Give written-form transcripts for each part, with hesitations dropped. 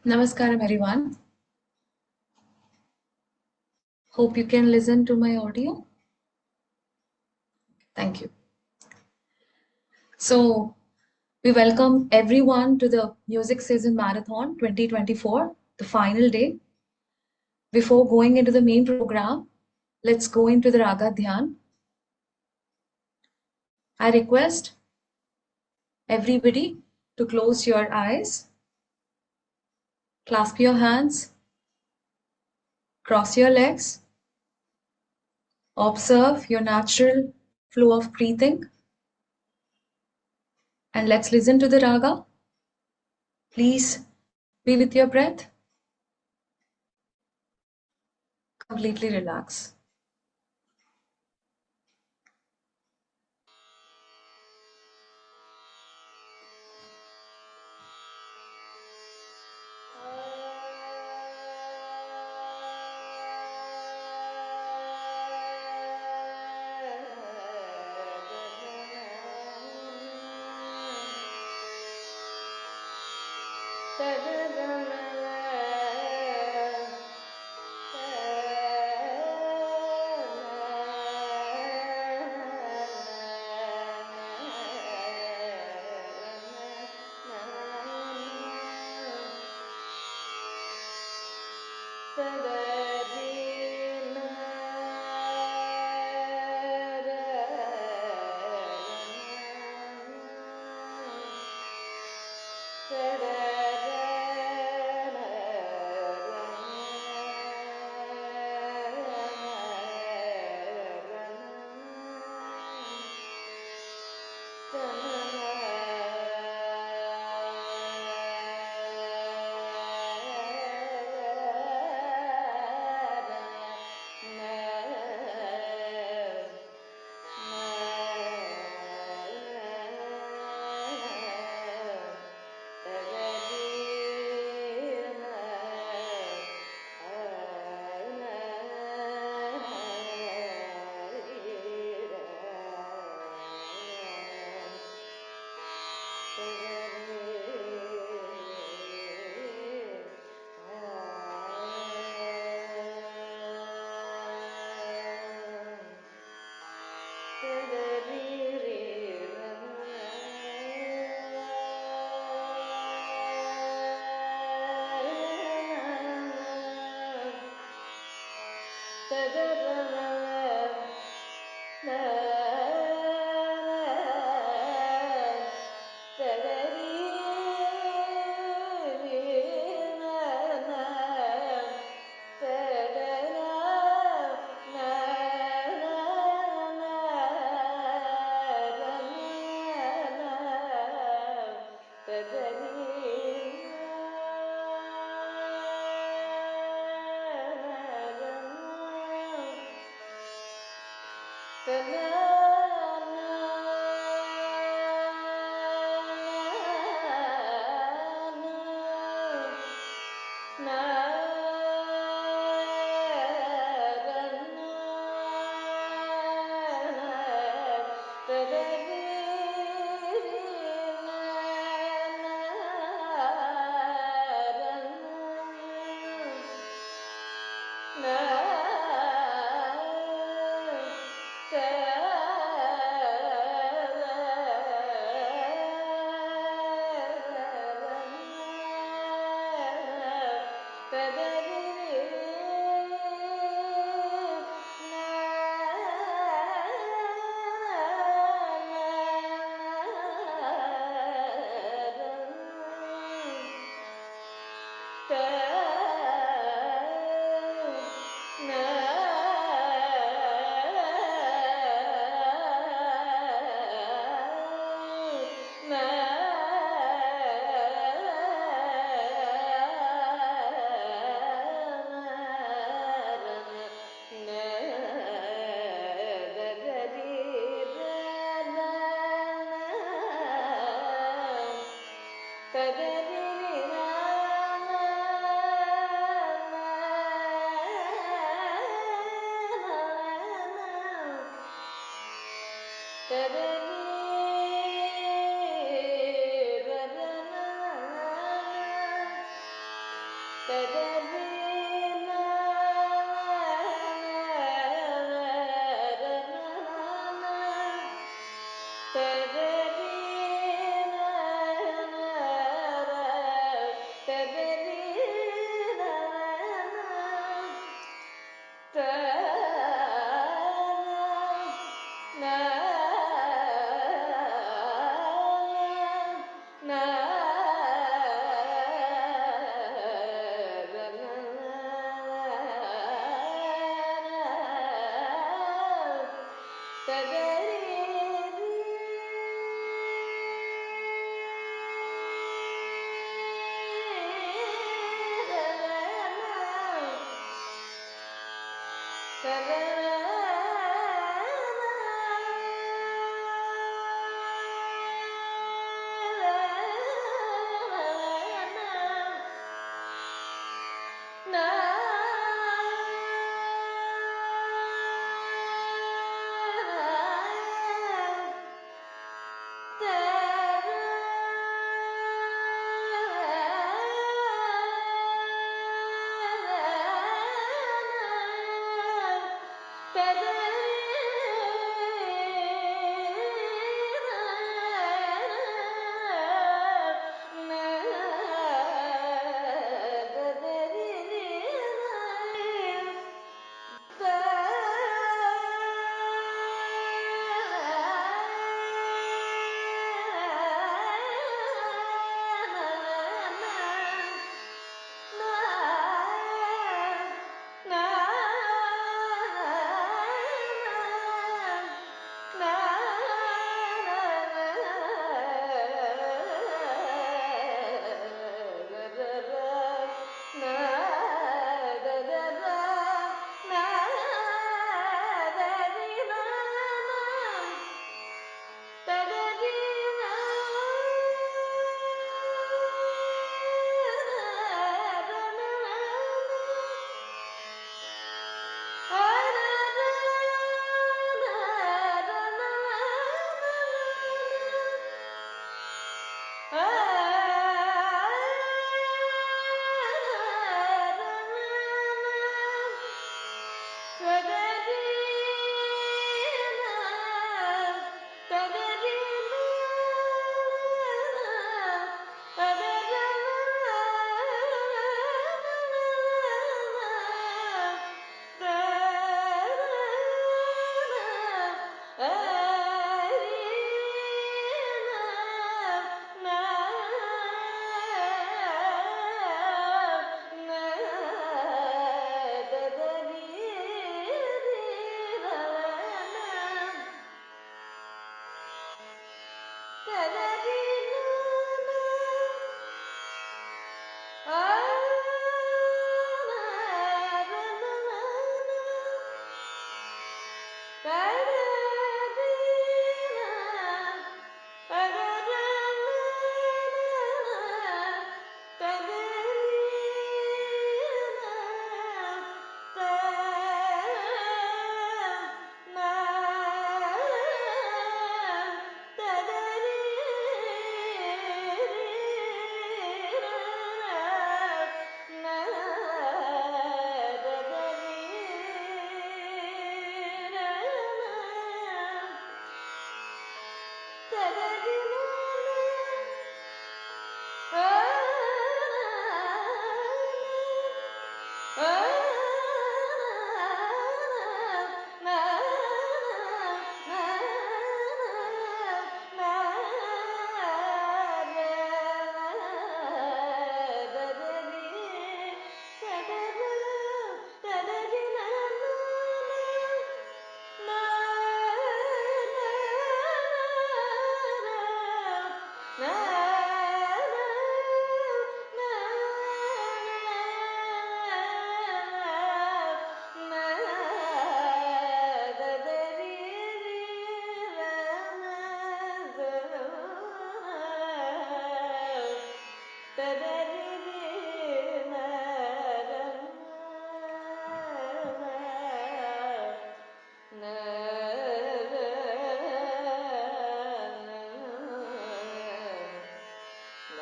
Namaskaram everyone. Hope you can listen to my audio. Thank you. So, we welcome everyone to the Music Season Marathon 2024, the final day. Before going into the main program, let's go into the Raga Dhyan. I request everybody to close your eyes, clasp your hands, cross your legs, observe your natural flow of breathing, and let's listen to the Raga. Please be with your breath. Completely relax.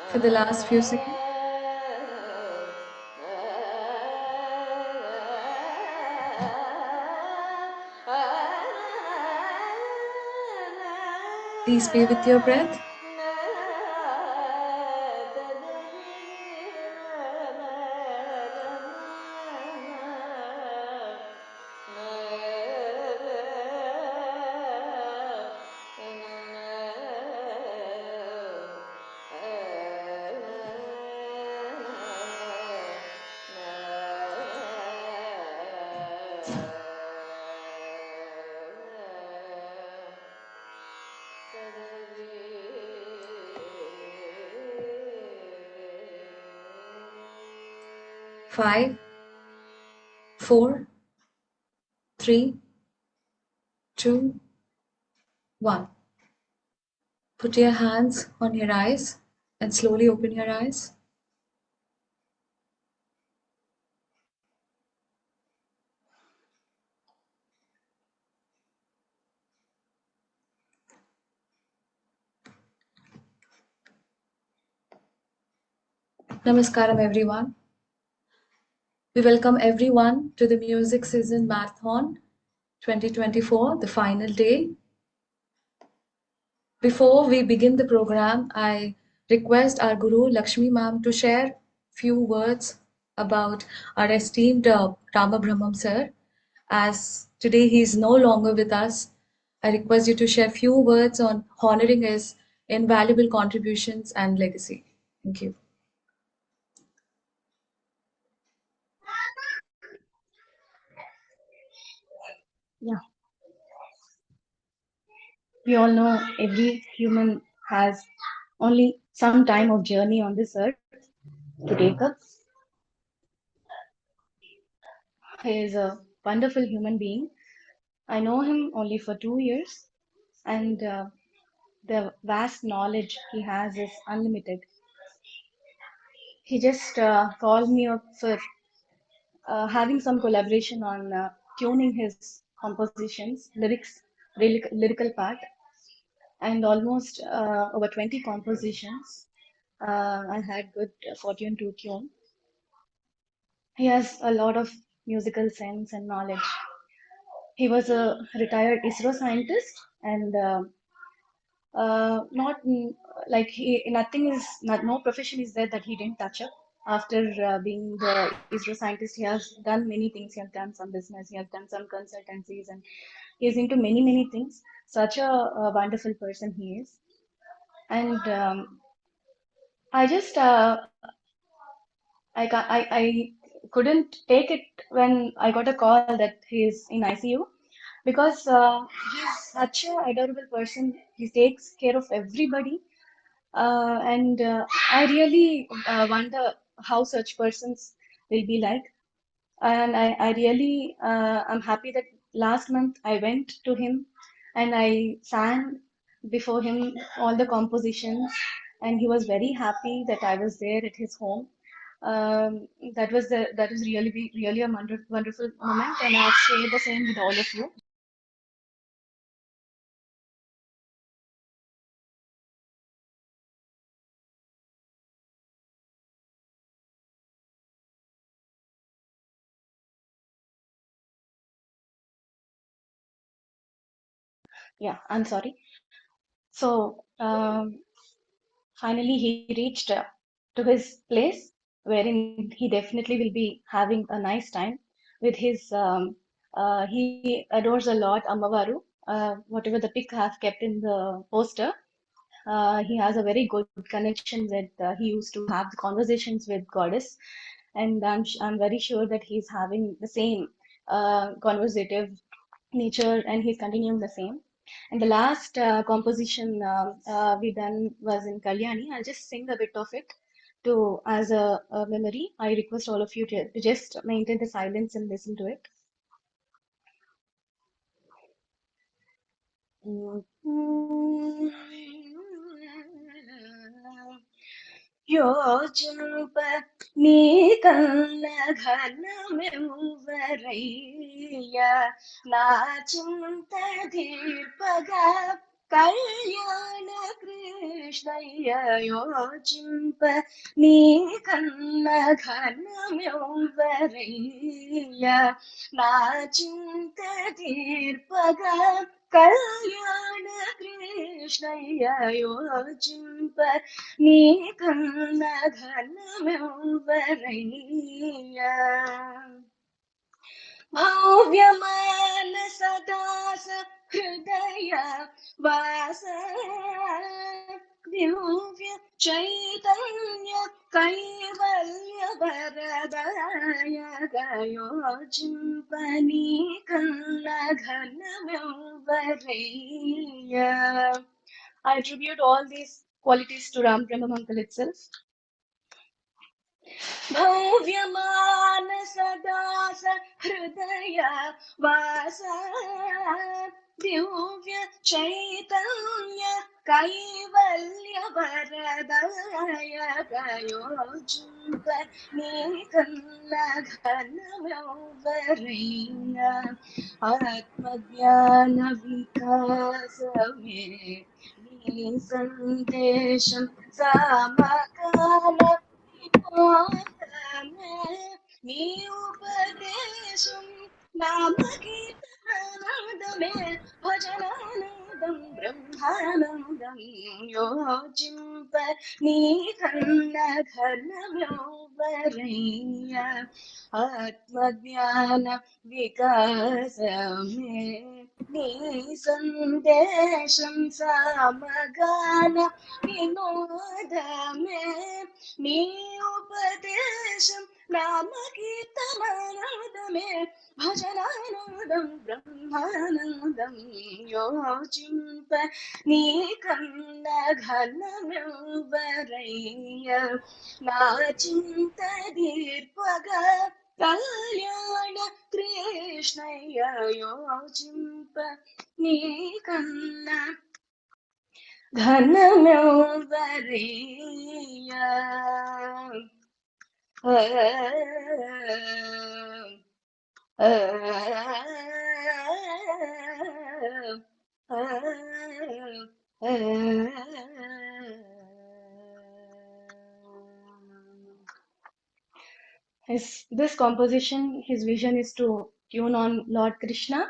For the last few seconds. Please be with your breath. Five, 4, 3, 2, 1. Put your hands on your eyes and slowly open your eyes. Namaskaram everyone. We welcome everyone to the Music Season Marathon 2024, the final day. Before we begin the program, I request our Guru Lakshmi Ma'am to share few words about our esteemed Rama Brahmam sir. As today he is no longer with us, I request you to share few words on honoring his invaluable contributions and legacy. Thank you. Yeah, we all know every human has only some time of journey on this earth to take up. He is a wonderful human being. I know him only for 2 years, and the vast knowledge he has is unlimited. He just called me up for having some collaboration on tuning his compositions, lyrical part, and almost over 20 compositions. I had good fortune to tune. He has a lot of musical sense and knowledge. He was a retired ISRO scientist, and not like he nothing is not no profession is there that he didn't touch up. After being the ISRO scientist, he has done many things. He has done some business. He has done some consultancies, and he is into many things. Such a wonderful person he is, and I just I couldn't take it when I got a call that he's in ICU because he's such a adorable person. He takes care of everybody, and I really wonder how such persons will be like. And I really I'm happy that last month I went to him and I sang before him all the compositions, and he was very happy that I was there at his home. That was really a wonderful moment, and I've shared the same with all of you. Yeah, I'm sorry. So finally he reached to his place wherein he definitely will be having a nice time with his he adores a lot Amavaru, whatever the pic have kept in the poster. He has a very good connection with he used to have the conversations with goddess, and I'm very sure that he's having the same conversative nature, and he's continuing the same. And the last composition we done was in Kalyani. I'll just sing a bit of it to as a memory. I request all of you to just maintain the silence and listen to it. योजनपत्नी घनमेवरय्या नाचिन्तधीर्पगा कल्याण कृष्णय्य योजिंपनी घनमेवरय्या नाचिन्तधीर्पगा कल्याण कृष्णय्य योजिंप నీకన్న ఘనమెవ్వరయ్యా भव्यमानसदास हृदय वास दिव्य चैतन्य कैवल्य वरदायक योजिंपनी कन्न घनमेव्वरయ్యా. I attribute all these qualities to Ram Brahma Uncle itself. भव्यमानसदास हृदय वास दिव्य चैतन्य कैवल्य वरदायक योजिंप नीकन्न घनमेव्वरయ్యా आत्मज्ञान विकास में నీ సందేశం సమకాల నీ ఉపదేశం నామకీర్తన బ్రహ్మానందం యోచింప నీకన్న ఘనమెవ్వరయ్య ఆత్మజ్ఞాన వికాసమే నీ సందేశం సమగాన వినోదమే నీ ఉపదేశం నామకీర్తనానందమే భజనానందం బ్రహ్మానందం యోచింప నీ కన్న ఘనమెవ్వరయ్య నా చింత దీర్పగా కళ్యాణ కృష్ణయ్య యోచింప నీ కన్న ఘనమెవ్వరయ్య This composition, his vision is to tune on Lord Krishna,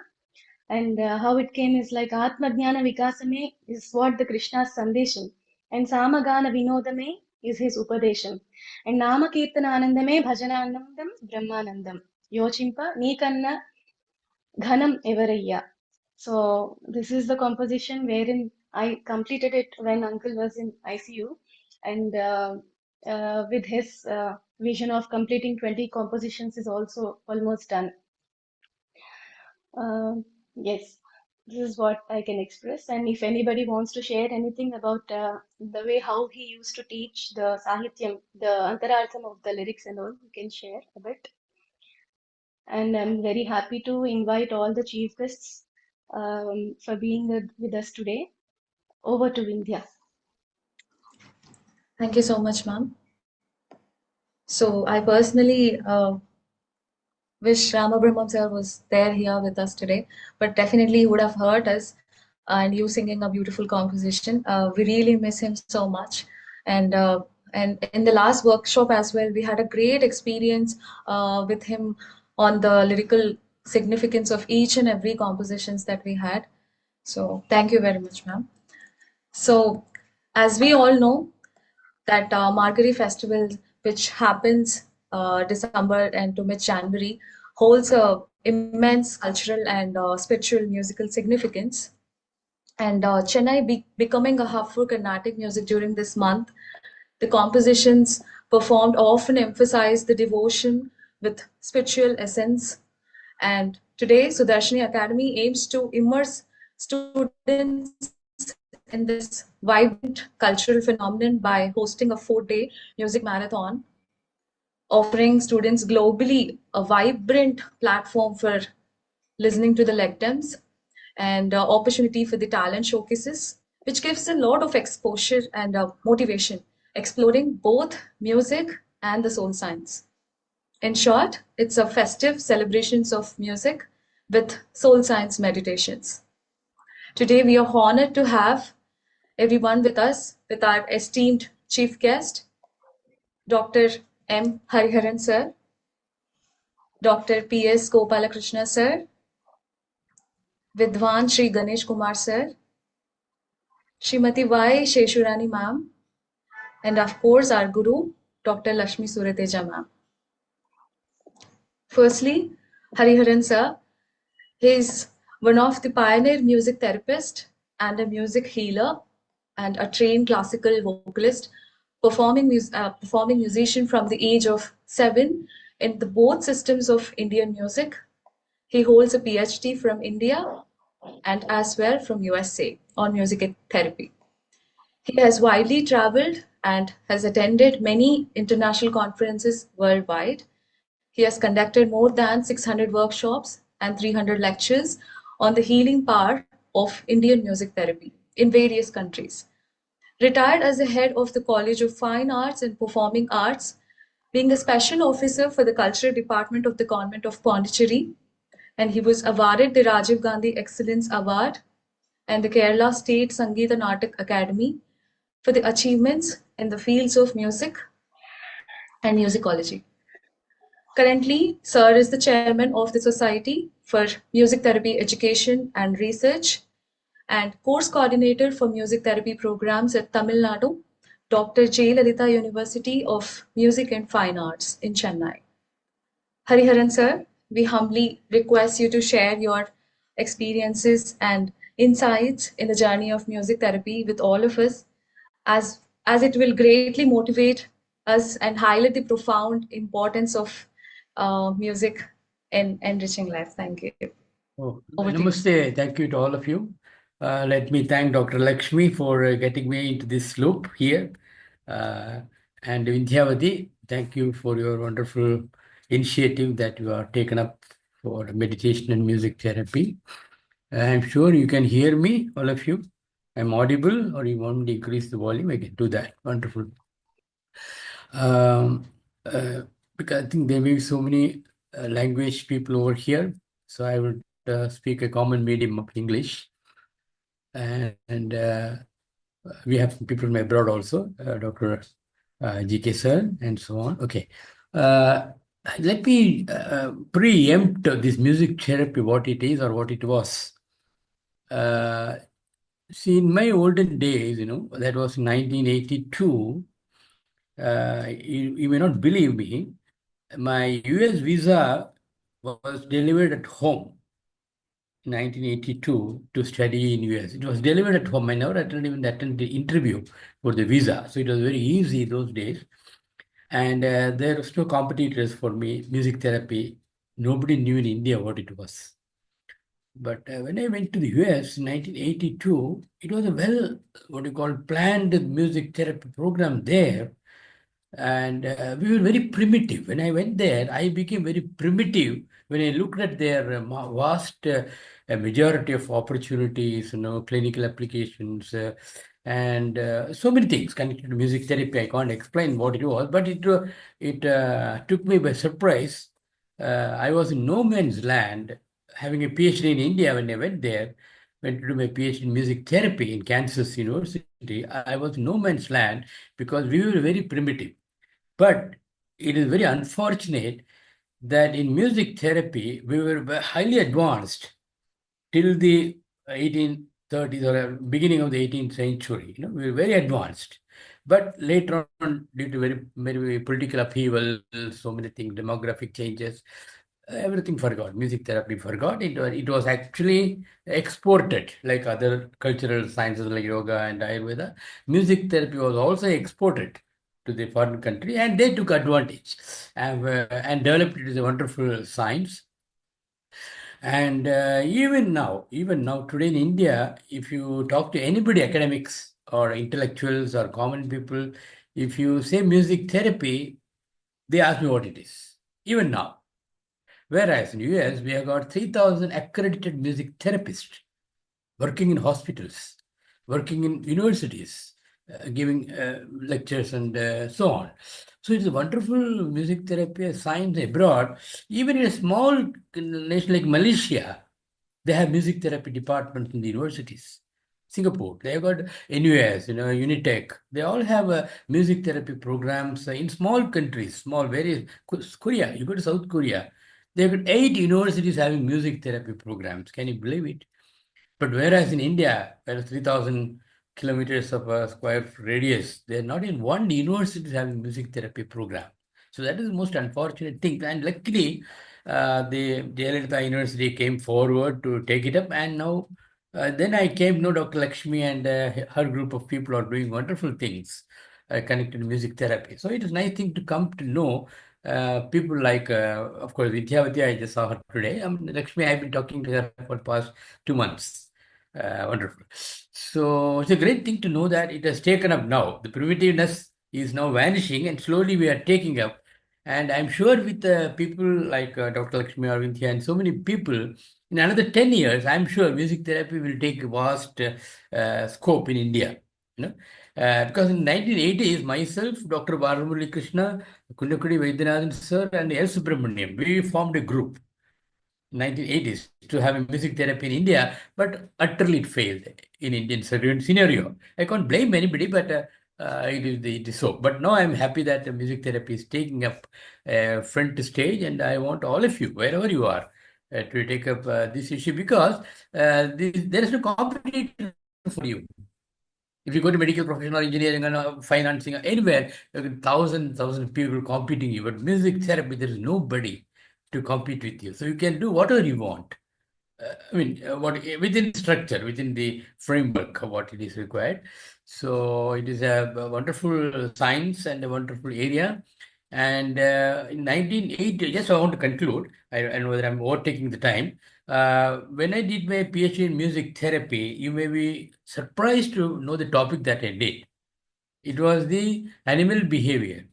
and how it came is like Atma Jnana Vikasame is what the Krishna's Sandesham, and Samagana Vinodame is his Upadesham, and Nama Kirtana Anandame Bhajananandam Brahmanandam. Yochimpa Nikanna Ghanam Everaya. So this is the composition wherein I completed it when Uncle was in ICU, and with his vision of completing 20 compositions is also almost done. Yes, this is what I can express. And if anybody wants to share anything about the way how he used to teach the Sahityam, the Antarartham of the lyrics and all, you can share a bit. And I'm very happy to invite all the chief guests for being with us today. Over to Vindhya. Thank you so much, ma'am. So I personally wish Ramabrahmam sir was there here with us today, but definitely he would have heard us and you singing a beautiful composition. We really miss him so much. And in the last workshop as well, we had a great experience with him on the lyrical significance of each and every compositions that we had. So thank you very much, ma'am. So as we all know, that Margazhi festival, which happens December and to mid-January, holds a immense cultural and spiritual musical significance. And Chennai becoming a hub for Carnatic music during this month, the compositions performed often emphasize the devotion with spiritual essence. And today, SuDarshini Academy aims to immerse students in this vibrant cultural phenomenon by hosting a 4-day music marathon, offering students globally a vibrant platform for listening to the lectures and opportunity for the talent showcases, which gives a lot of exposure and motivation, exploring both music and the soul science. In short, it's a festive celebrations of music with soul science meditations. Today, we are honored to have everyone with us with our esteemed chief guest, Dr. M. Hariharan sir, Dr. P.S. Gopalakrishna sir, Vidwan Shri Ganesh Kumar sir, Srimati Y. Sheshurani ma'am, and of course our Guru, Dr. Lakshmi Surateja ma'am. Firstly, Hariharan sir, he is one of the pioneer music therapist and a music healer and a trained classical vocalist, performing musician from the age of 7 in the both systems of Indian music. He holds a PhD from India and as well from USA on music therapy. He has widely traveled and has attended many international conferences worldwide. He has conducted more than 600 workshops and 300 lectures on the healing power of Indian music therapy in various countries. Retired as the head of the College of Fine Arts and Performing Arts, being a special officer for the Cultural Department of the Convent of Pondicherry, and he was awarded the Rajiv Gandhi Excellence Award and the Kerala State Sangeeta Natak Academy for the achievements in the fields of music and musicology. Currently, Sir is the chairman of the Society for Music Therapy Education and Research, and course coordinator for music therapy programs at Tamil Nadu, Dr. J. Lalita University of Music and Fine Arts in Chennai. Hariharan sir, we humbly request you to share your experiences and insights in the journey of music therapy with all of us, as it will greatly motivate us and highlight the profound importance of music in enriching life. Thank you. Oh, Over to you. namaste. Thank you to all of you. Let me thank Dr. Lakshmi for getting me into this loop here. And Vindhyavati, thank you for your wonderful initiative that you have taken up for meditation and music therapy. I'm sure you can hear me, all of you. I'm audible, or you want me to increase the volume? I can do that. Wonderful. Um, uh, because I think there may be so many language people over here, so I would speak a common medium of English. And we have some people from abroad also, Dr. G.K. Sir, and so on. Okay. Let me preempt this music therapy, what it is or what it was. See, in my olden days, that was 1982, you may not believe me, my US visa was delivered at home in 1982 to study in US. It was delivered at home. I never attended the interview for the visa. So it was very easy those days. And there was no competitors for me, music therapy. Nobody knew in India what it was. But when I went to the US in 1982, it was a planned music therapy program there. And we were very primitive. When I went there, I became very primitive when I looked at their vast majority of opportunities, clinical applications, and so many things connected to music therapy. I can't explain what it was, but it took me by surprise. I was in no man's land, having a PhD in India when I went there. Went to do my PhD in music therapy in Kansas University. I was in no man's land because we were very primitive. But it is very unfortunate that in music therapy, we were highly advanced till the 1830s or beginning of the 18th century. We were very advanced. But later on, due to very political upheaval, so many things, demographic changes, everything forgot. Music therapy forgot. It was actually exported like other cultural sciences like yoga and Ayurveda. Music therapy was also exported to the foreign country, and they took advantage and developed it as a wonderful science. And even now, today in India, if you talk to anybody, academics or intellectuals or common people, if you say music therapy, they ask me what it is. Even now. Whereas in US, we have got 3,000 accredited music therapists working in hospitals, working in universities, giving lectures and so on. So it's a wonderful music therapy science abroad. Even in a small nation like Malaysia, they have music therapy departments in the universities. Singapore, they have got NUS, Unitech. They all have music therapy programs in small countries, Korea. You go to South Korea, they've got 8 universities having music therapy programs. Can you believe it? But whereas in India, there are 3,000 kilometers of a square radius, they're not in one university having music therapy program. So that is the most unfortunate thing. And luckily, the Jayalalitha University came forward to take it up. And now, then I came to know Dr. Lakshmi and her group of people are doing wonderful things connected to music therapy. So it is a nice thing to come to know people like, of course, Vidyavati, I just saw her today. Lakshmi, I've been talking to her for the past 2 months. Wonderful. So it's a great thing to know that it has taken up now. The primitiveness is now vanishing and slowly we are taking up. And I'm sure with people like Dr. Lakshmi Arvindhya and so many people, in another 10 years, I'm sure music therapy will take a vast scope in India. Because in 1980s, myself, Dr. Balamurali Krishna, Kundakudi Vaidyanathan sir, and S. Subramaniam, we formed a group 1980s to have a music therapy in India, but utterly it failed in Indian scenario. I can't blame anybody, but it is so. But now I'm happy that the music therapy is taking up front stage, and I want all of you, wherever you are, to take up this issue because there is no competition for you. If you go to medical profession or engineering and financing or anywhere, there are thousand people competing you. But music therapy, there is nobody to compete with you. So you can do whatever you want. What within structure, within the framework of what it is required. So it is a wonderful science and a wonderful area. And in 1980, just I want to conclude. I know that I'm overtaking the time. When I did my PhD in music therapy, you may be surprised to know the topic that I did. It was the animal behavior.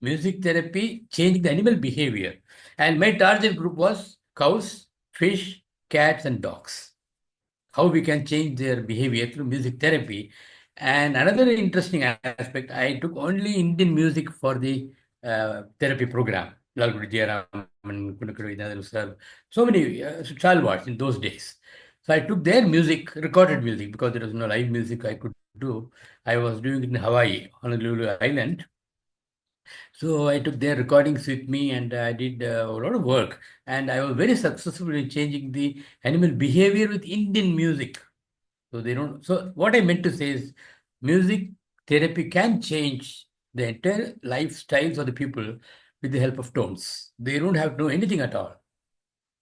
Music therapy changing the animal behavior. And my target group was cows, fish, cats, and dogs. How we can change their behavior through music therapy. And another interesting aspect, I took only Indian music for the therapy program. Lal Guru Jairam and Kunakadu Vidyanathan sir. So many stalwarts in those days. So I took their music, recorded music, because there was no live music I could do. I was doing it in Hawaii, Honolulu Island. So I took their recordings with me and I did a lot of work. And I was very successful in changing the animal behavior with Indian music. So they don't. So what I meant to say is, music therapy can change the entire lifestyles of the people with the help of tones. They don't have to know anything at all.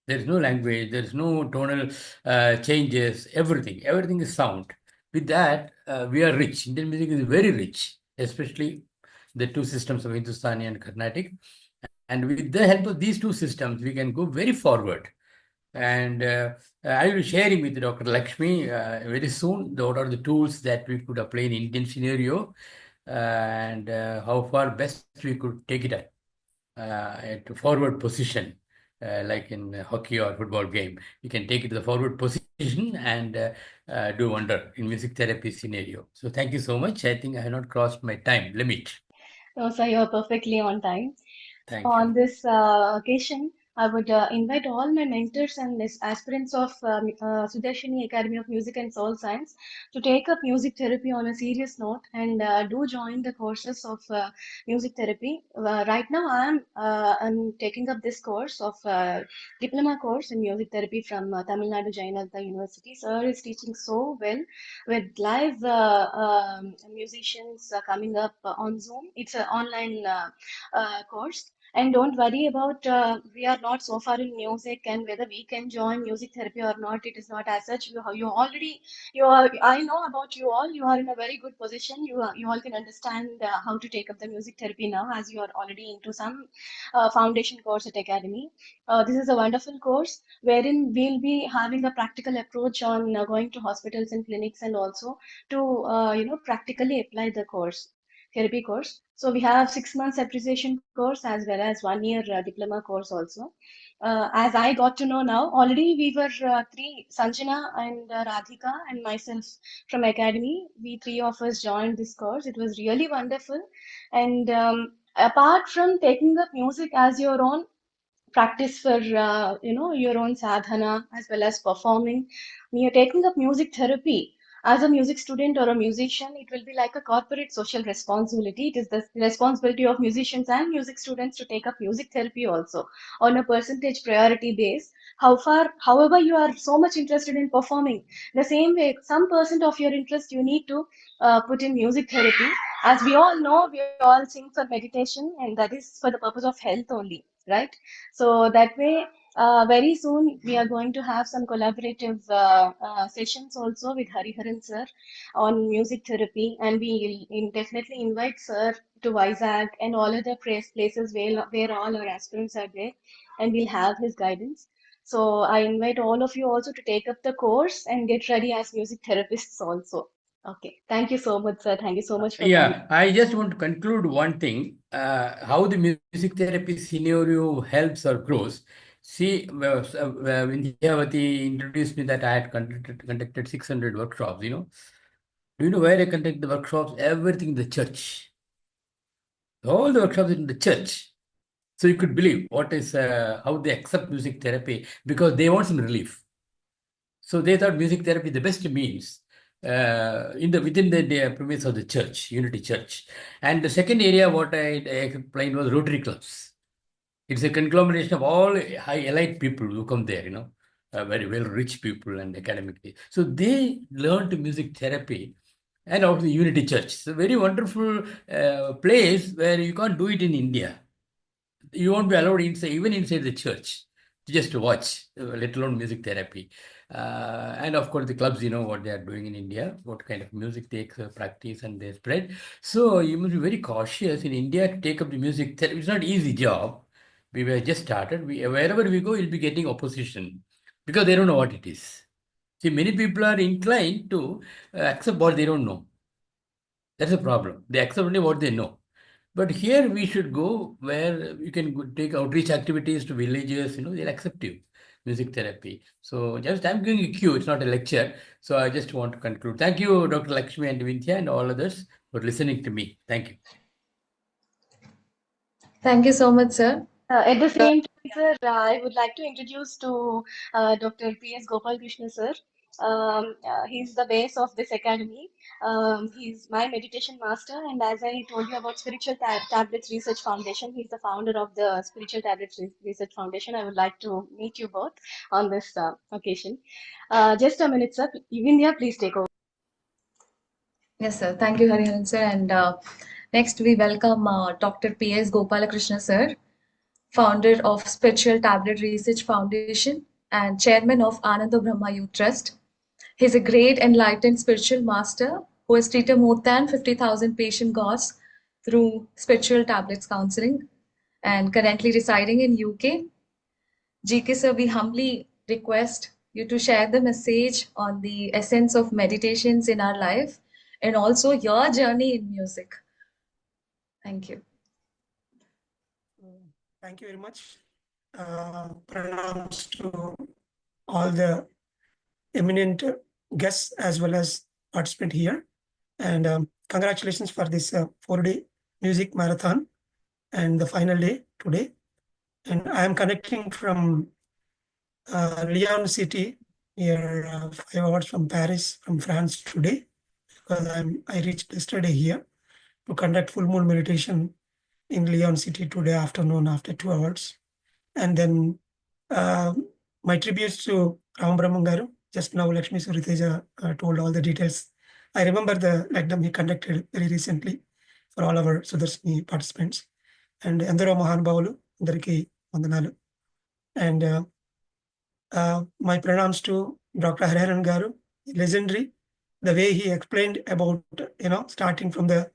There is no language. There is no tonal changes. Everything is sound. With that, we are rich. Indian music is very rich, especially the two systems of Hindustani and Carnatic. And with the help of these two systems, we can go very forward. And I will be sharing with Dr. Lakshmi very soon what are the tools that we could apply in Indian scenario and how far best we could take it at forward position, like in hockey or football game. You can take it to the forward position and do wonder in music therapy scenario. So thank you so much. I think I have not crossed my time limit. No, sir, you're perfectly on time. Thank On you. this occasion, I would invite all my mentors and aspirants of SuDarshini Academy of Music and Soul Science to take up music therapy on a serious note and do join the courses of music therapy. Right now, I'm taking up this course of diploma course in music therapy from Tamil Nadu Jayanatha University. Sir is teaching so well with live musicians coming up on Zoom. It's an online course. And don't worry about we are not so far in music and whether we can join music therapy or not. It is not as such. You already you are. I know about you all. You are in a very good position. You all can understand how to take up the music therapy now, as you are already into some foundation course at Academy. This is a wonderful course wherein we'll be having a practical approach on going to hospitals and clinics and also to practically apply the course therapy course. So we have 6 months appreciation course as well as 1 year diploma course also. As I got to know now, already we were three, Sanjana and Radhika and myself from Academy. We three of us joined this course. It was really wonderful. And apart from taking up music as your own practice for your own sadhana as well as performing, when you're taking up music therapy as a music student or a musician, it will be like a corporate social responsibility. It is the responsibility of musicians and music students to take up music therapy also on a percentage priority base. However you are so much interested in performing, the same way some percent of your interest you need to put in music therapy. As we all know, we all sing for meditation and that is for the purpose of health only, right? So that way, very soon we are going to have some collaborative sessions also with Hariharan sir on music therapy, and we will definitely invite sir to Vizag and all other places where all our aspirants are there, and we'll have his guidance. So I invite all of you also to take up the course and get ready as music therapists also. Okay, thank you so much, sir. Thank you so much for coming. Yeah, I just want to conclude one thing, how the music therapy scenario helps or grows. See, when Dhyavati introduced me that I had conducted 600 workshops, Do you know where I conduct the workshops? Everything in the church. All the workshops in the church. So you could believe what is, how they accept music therapy because they want some relief. So they thought music therapy the best means within the premise of the church, Unity Church. And the second area what I explained was Rotary clubs. It's a conglomeration of all high elite people who come there, very well rich people and academically. So they learn to music therapy and out of the Unity Church. It's a very wonderful place where you can't do it in India. You won't be allowed inside, even inside the church, to just watch, let alone music therapy. And of course, the clubs, you know what they are doing in India, what kind of music they practice and they spread. So you must be very cautious in India to take up the music therapy. It's not an easy job. We were just started. Wherever we go, you'll be getting opposition because they don't know what it is. See, many people are inclined to accept what they don't know. That's a problem. They accept only what they know. But here we should go where you can take outreach activities to villages, they'll accept you. Music therapy. So just I'm giving a cue, it's not a lecture. So I just want to conclude. Thank you, Dr. Lakshmi and Vintya and all others for listening to me. Thank you. Thank you so much, sir. At the same time, sir, I would like to introduce to Dr. P.S. Gopal Krishna, sir. He's the base of this academy. He's my meditation master, and as I told you about Spiritual Tablets Research Foundation, he's the founder of the Spiritual Tablets Research Foundation. I would like to meet you both on this occasion. Just a minute, sir. Vindhya, please take over. Yes, sir. Thank you, Hariharan, sir. And next, we welcome Dr. P.S. Gopalakrishna, sir, founder of Spiritual Tablet Research Foundation and chairman of Ananda Brahma Youth Trust. He's a great enlightened spiritual master who has treated more than 50,000 patient gods through spiritual tablets counseling and currently residing in UK. GK sir, we humbly request you to share the message on the essence of meditations in our life and also your journey in music. Thank you. Thank you very much. Pranams to all the eminent guests as well as participant here. And congratulations for this 4-day music marathon and the final day today. And I am connecting from Lyon City, here 5 hours from Paris, from France today, because I reached yesterday here to conduct full moon meditation in Lyon City today afternoon after 2 hours. And then my tributes to Ram Brahman Garu. Just now Lakshmi Suriteja told all the details. I remember the Lagdam he conducted very recently for all our SuDarshini participants. And Endaro Mahanbhavulu, Andariki Vandanalu. And my pranams to Dr. Hariharan Garu, legendary. The way he explained about, starting from the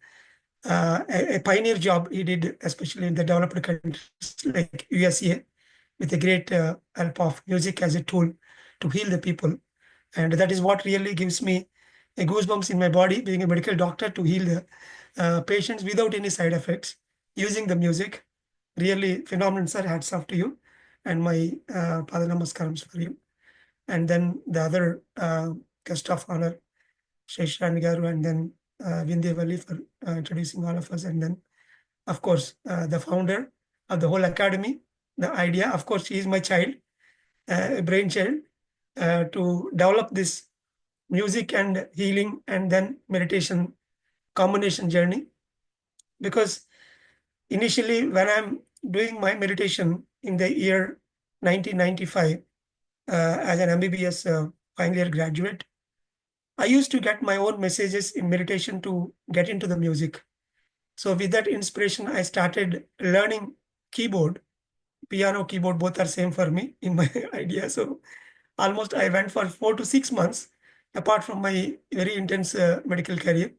a pioneer job he did, especially in the developed countries like USA, with a great help of music as a tool to heal the people. And that is what really gives me a goosebumps in my body, being a medical doctor, to heal the patients without any side effects using the music. Really phenomenal, sir. Hats off to you. And my Pada Namaskarams for you. And then the other guest of honor, Sheshrani Garu, and then Vindhya Valli for introducing all of us. And then, of course, the founder of the whole academy. The idea, of course, she is my child, brainchild, to develop this music and healing and then meditation combination journey. Because initially, when I'm doing my meditation in the year 1995, as an MBBS final year graduate, I used to get my own messages in meditation to get into the music. So with that inspiration, I started learning keyboard. Piano, keyboard, both are same for me in my idea. So almost I went for 4 to 6 months, apart from my very intense medical career,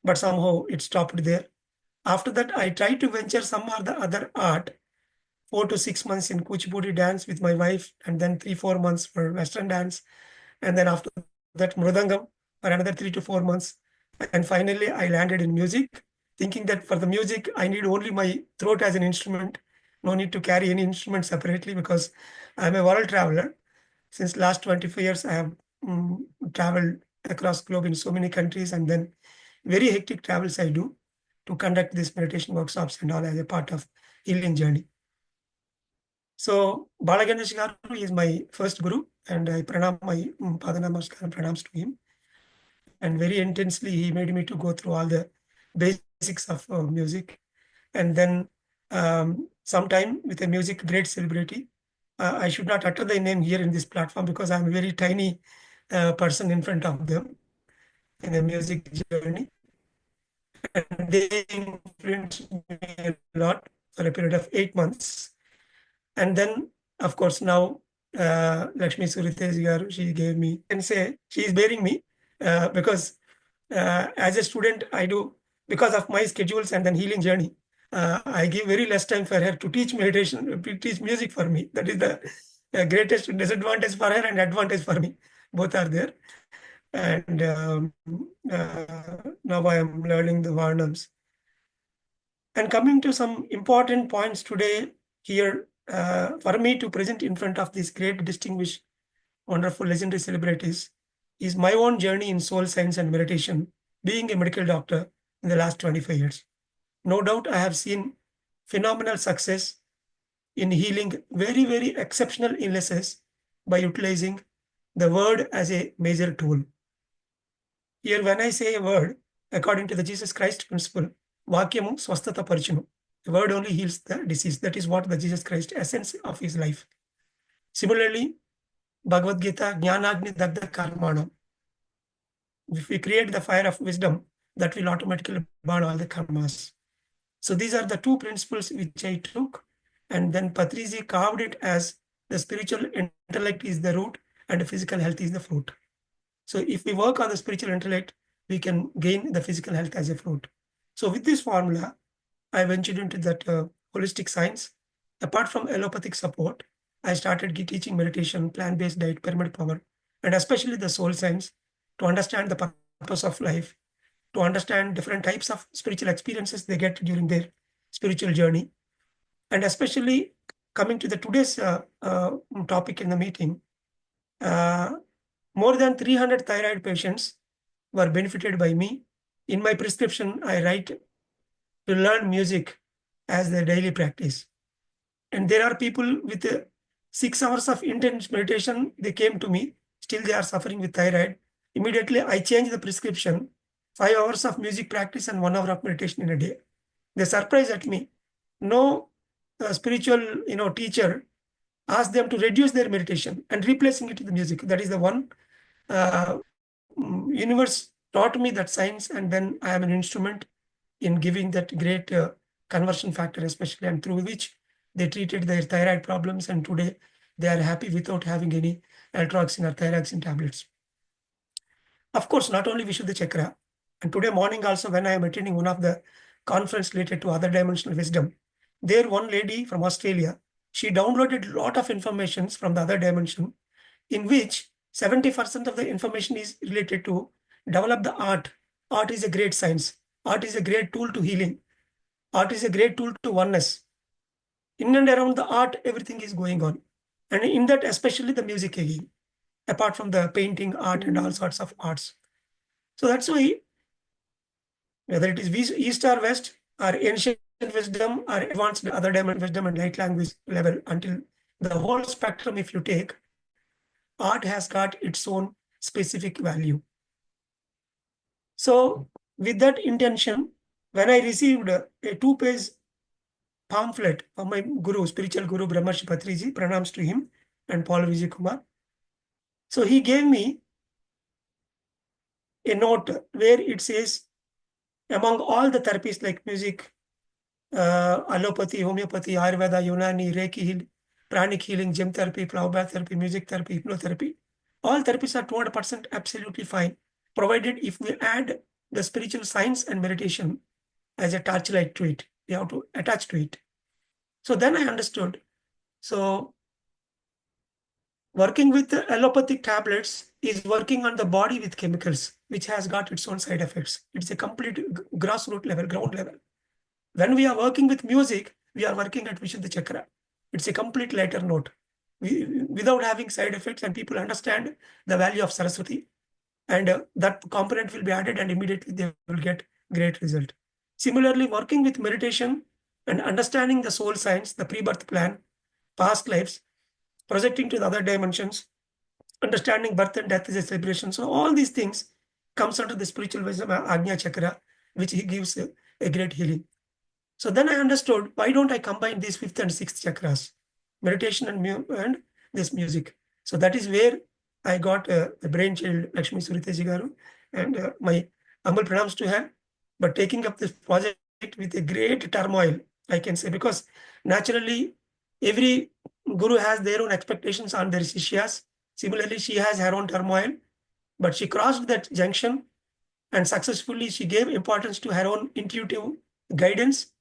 but somehow it stopped there. After that, I tried to venture some or the other art, 4 to 6 months in Kuchipudi dance with my wife, and then 3-4 months for Western dance. And then after that, Mridangam for another 3 to 4 months. And finally, I landed in music, thinking that for the music, I need only my throat as an instrument. No need to carry any instrument separately, because I'm a world traveler. Since last 25 years, I have traveled across globe in so many countries, and then very hectic travels I do to conduct these meditation workshops and all as a part of healing journey. So Bala Ganesh Garu is my first guru, and I pranam my Padanamaskaram pranams to him. And very intensely, he made me to go through all the basics of music. And then sometime with a music great celebrity. I should not utter the name here in this platform because I'm a very tiny person in front of them in a music journey. And they influenced me a lot for a period of 8 months. And then, of course, now Lakshmi Suritej garu, she gave me, and say she is bearing me because as a student, I do, because of my schedules and then healing journey, I give very less time for her to teach meditation, to teach music for me. That is the greatest disadvantage for her and advantage for me. Both are there. And now I am learning the Varnams. And coming to some important points today here, for me to present in front of these great, distinguished, wonderful, legendary celebrities is my own journey in soul science and meditation, being a medical doctor in the last 25 years. No doubt I have seen phenomenal success in healing very, very exceptional illnesses by utilizing the word as a major tool. Here, when I say a word, according to the Jesus Christ principle, Vakyamu swasthata parchinu. The word only heals the disease. That is what the Jesus Christ essence of his life. Similarly, Bhagavad Gita, Jnanagni Dagda Karmanam. If we create the fire of wisdom, that will automatically burn all the karmas. So these are the two principles which I took. And then Patriji carved it as the spiritual intellect is the root and the physical health is the fruit. So if we work on the spiritual intellect, we can gain the physical health as a fruit. So with this formula, I ventured into that holistic science. Apart from allopathic support, I started teaching meditation, plant-based diet, pyramid power, and especially the soul science to understand the purpose of life, to understand different types of spiritual experiences they get during their spiritual journey. And especially coming to the today's topic in the meeting, more than 300 thyroid patients were benefited by me. In my prescription, I write to learn music as their daily practice. And there are people with 6 hours of intense meditation, they came to me, still they are suffering with thyroid. Immediately, I changed the prescription, 5 hours of music practice and 1 hour of meditation in a day. They surprised at me. No spiritual teacher asked them to reduce their meditation and replacing it with the music. That is the one universe taught me that science, and then I am an instrument in giving that great conversion factor, especially, and through which they treated their thyroid problems, and today they are happy without having any altroxin or thyroxine tablets. Of course, not only Vishuddha Chakra, and today morning also when I am attending one of the conference related to other dimensional wisdom, there one lady from Australia, she downloaded a lot of informations from the other dimension, in which 70% of the information is related to develop the art. Art is a great science. Art is a great tool to healing. Art is a great tool to oneness. In and around the art, everything is going on. And in that, especially the music again, apart from the painting, art, and all sorts of arts. So that's why, whether it is East or West, or ancient wisdom, or advanced other dimension wisdom and light language level, until the whole spectrum, if you take, art has got its own specific value. So with that intention, when I received a 2-page pamphlet from my guru, spiritual guru, Brahmarshi Patriji, pranams to him, and Paul Vijay Kumar. So he gave me a note where it says, among all the therapies like music, allopathy, homeopathy, Ayurveda, Unani, Reiki, pranic healing, gem therapy, flower bath therapy, music therapy, hypnotherapy, all therapies are 200% absolutely fine, provided if we add the spiritual science and meditation as a torchlight to it, we have to attach to it. So then I understood. So working with the allopathic tablets is working on the body with chemicals, which has got its own side effects. It's a complete grassroots level, ground level. When we are working with music, we are working at Vishuddha Chakra. It's a complete lighter note, without having side effects, and people understand the value of Saraswati. And that component will be added, and immediately they will get great result. Similarly, working with meditation and understanding the soul science, the pre-birth plan, past lives, projecting to the other dimensions, understanding birth and death is a celebration. So all these things comes under the spiritual wisdom, Agnya Chakra, which he gives a great healing. So then I understood, why don't I combine these fifth and sixth chakras, meditation and this music. So that is where I got the brainchild Lakshmi Suriteji Garu, and my humble pranams to her, but taking up this project with a great turmoil, I can say, because naturally every guru has their own expectations on their sishyas. Similarly, she has her own turmoil, but she crossed that junction and successfully she gave importance to her own intuitive guidance,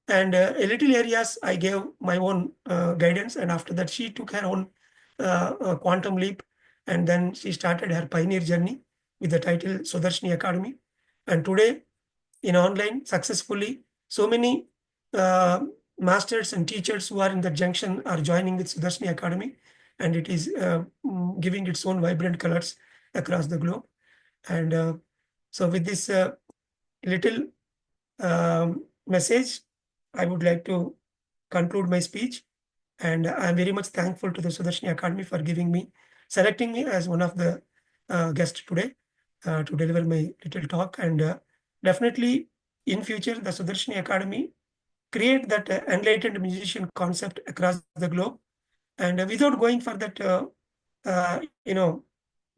and a little areas I gave my own guidance, and after that she took her own quantum leap, and then she started her pioneer journey with the title SuDarshini Academy, and today in online successfully so many uh, masters and teachers who are in the junction are joining with SuDarshini Academy, and it is giving its own vibrant colors across the globe. And so with this little message, I would like to conclude my speech. And I'm very much thankful to the SuDarshini Academy for selecting me as one of the guests today to deliver my little talk. And definitely in future, the SuDarshini Academy create that enlightened musician concept across the globe. And without going for that,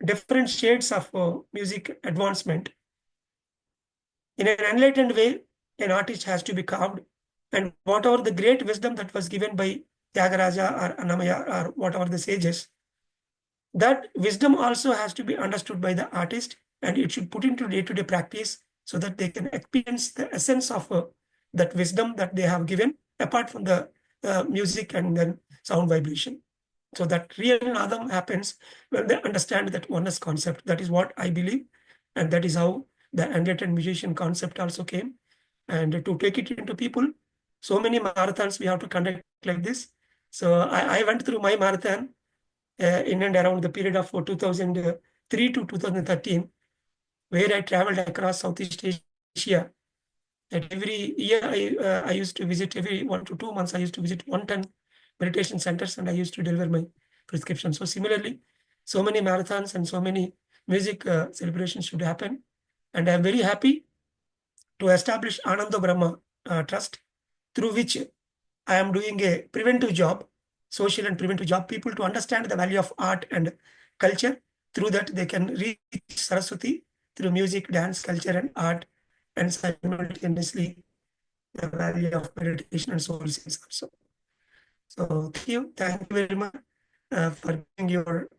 different shades of music advancement, in an enlightened way, an artist has to be carved, and whatever the great wisdom that was given by Tyagaraja or Annamaya or whatever the sages, that wisdom also has to be understood by the artist, and it should put into day-to-day practice so that they can experience the essence of that wisdom that they have given, apart from the music and then sound vibration. So that real nadam happens when they understand that oneness concept. That is what I believe, and that is how the enlightened musician concept also came. And to take it into people, so many marathons we have to conduct like this. So I went through my marathon in and around the period of 2003 to 2013, where I traveled across Southeast Asia. And every year, I used to visit every 1 to 2 months. I used to visit 110 meditation centers, and I used to deliver my prescription. So similarly, so many marathons and so many music celebrations should happen. And I'm very happy to establish Ananda Brahma Trust, through which I am doing a preventive job, social and preventive job, people to understand the value of art and culture. Through that, they can reach Saraswati through music, dance, culture, and art, and simultaneously the value of meditation and soul science also. So thank you very much for giving your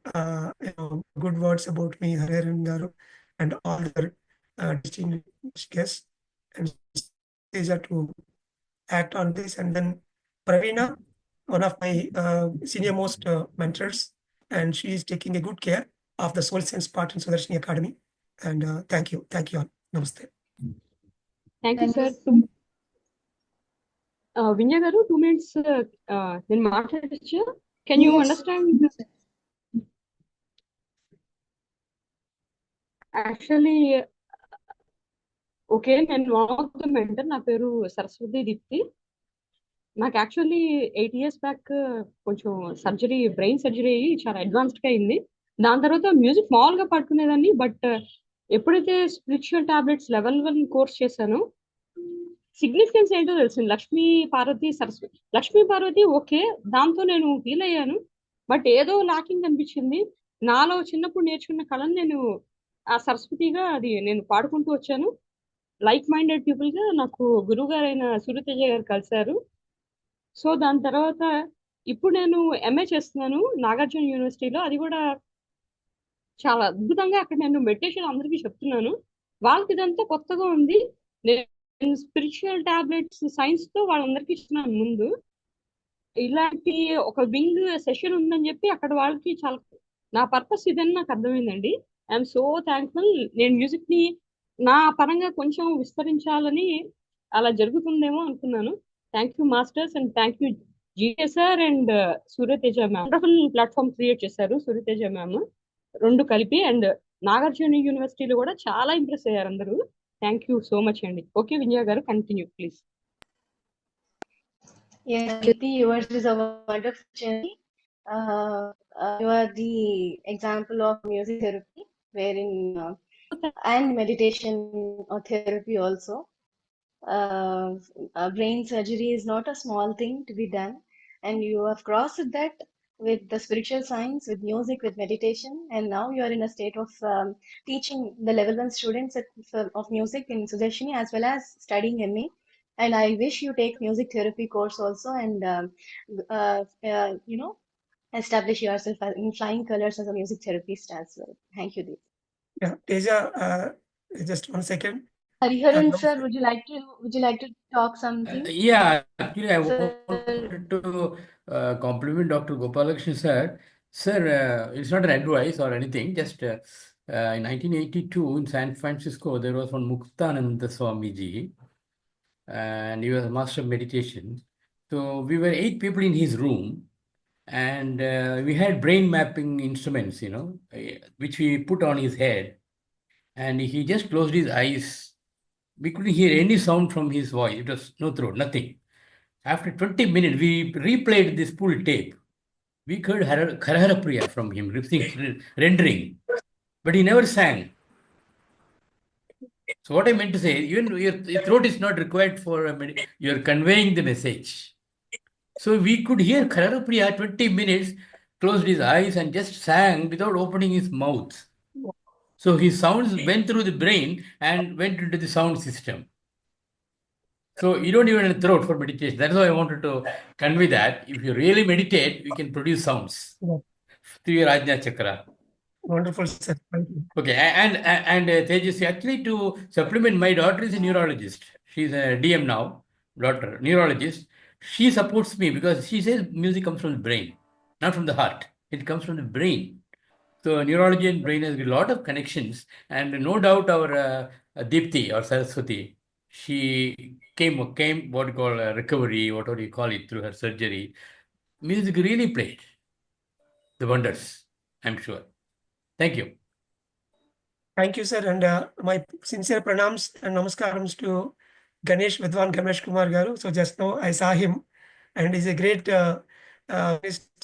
good words about me, Hariharan Garu, and all the distinguished guests, and Teja to act on this, and then Pravina, one of my senior most mentors, and she is taking a good care of the soul science part in SuDarshini Academy. And thank you all. Namaste. Thank you, sir. Vinaya garu, 2 minutes. Then maatladachcha. Can you understand? Actually, okay, నేను one of the mentor, నా పేరు సరస్వతి దీప్తి. నాకు actually 8 years back కొంచెం surgery, brain surgery అయ్యి చాలా అడ్వాన్స్డ్గా అయింది. దాని తర్వాత మ్యూజిక్ మామూలుగా పట్టుకునేదాన్ని, బట్ ఎప్పుడైతే స్పిరిచువల్ టాబ్లెట్స్ లెవెల్ 1 కోర్స్ చేశానో సిగ్నిఫికెన్స్ ఏంటో తెలిసింది. లక్ష్మీ పార్వతి సరస్వతి, లక్ష్మీ పార్వతి ఓకే, దాంతో నేను ఫీల్ అయ్యాను, బట్ ఏదో లాకింగ్ అనిపించింది నాలో. చిన్నప్పుడు నేర్చుకున్న కళను నేను ఆ సరస్వతిగా అది నేను పాడుకుంటూ వచ్చాను. లైక్ మైండెడ్ పీపుల్ గా నాకు గురువు గారైన సూర్యతేజ గారు కలిశారు. సో దాని తర్వాత ఇప్పుడు నేను ఎంఏ చేస్తున్నాను నాగార్జున యూనివర్సిటీలో. అది కూడా చాలా అద్భుతంగా అక్కడ నేను మెడిటేషన్ అందరికీ చెప్తున్నాను. వాళ్ళకి ఇదంతా కొత్తగా ఉంది. నేను స్పిరిచువల్ టాబ్లెట్స్ సైన్స్ తో వాళ్ళందరికీ ఇస్తున్నాను. ముందు ఇలాంటి ఒక వింగ్ సెషన్ ఉందని చెప్పి అక్కడ వాళ్ళకి చాలా, నా పర్పస్ ఇదని నాకు అర్థమైందండి. I'm so thankful. నేను మ్యూజిక్ ని నా పరంగా కొంచెం విస్తరించాలని అలా జరుగుతుందేమో అనుకున్నాను. Thank you masters, and thank you GA sir and Suryateja ma'am. Wonderful platform create చేశారు సూర్యతేజ మ్యామ్, రెండు కలిపి. అండ్ నాగార్జున యూనివర్సిటీలో కూడా చాలా ఇంప్రెస్ అయ్యారు అందరూ. థ్యాంక్ యూ సో మచ్ అండి. ఓకే విజయ గారు, continue please. Yeah, Preeti, yours is a wonderful journey. You are the example of music therapy, wherein and meditation or therapy also. brain surgery is not a small thing to be done, and you have crossed that with the spiritual science, with music, with meditation, and now you are in a state of teaching the level 1 students of music in SuDarshini as well as studying MA. And I wish you take music therapy course also, and establish yourself in flying colors as a music therapist as well. Thank you, Deep. Yeah, Teja, just 1 second. Hariharan sir, would you like to talk something? Yeah, actually, I Sir, wanted to compliment Dr. Gopalakrishnan sir. Sir, it's not an advice or anything. Just in 1982 in San Francisco, there was one Muktananda Swamiji, and he was a master of meditation. So we were 8 people in his room, and we had brain mapping instruments, which we put on his head, and he just closed his eyes. We couldn't hear any sound from his voice. It was no throat, nothing. After 20 minutes, we replayed this full tape. We heard Karahara Priya from him, rendering, but he never sang. So what I meant to say, even your throat is not required for you're conveying the message. So we could hear Karahara Priya 20 minutes, closed his eyes and just sang without opening his mouth. So his sounds went through the brain and went into the sound system. So you don't even need a throat for meditation. That's why I wanted to convey that. If you really meditate, you can produce sounds through your Ajna Chakra. Wonderful, sir. Thank you. Okay, and Tejas, actually to supplement, my daughter is a neurologist. She's a DM now, daughter, neurologist. She supports me because she says music comes from the brain, not from the heart. It comes from the brain. So neurology and brain has a lot of connections, and no doubt our Deepthi or Saraswati, she came what you call recovery, whatever you call it, through her surgery. Music really played the wonders, I'm sure. Thank you. Thank you, sir. And my sincere pranams and namaskarams to Ganesh Vidwan Ganesh Kumar Garu. So just now I saw him, and he's a great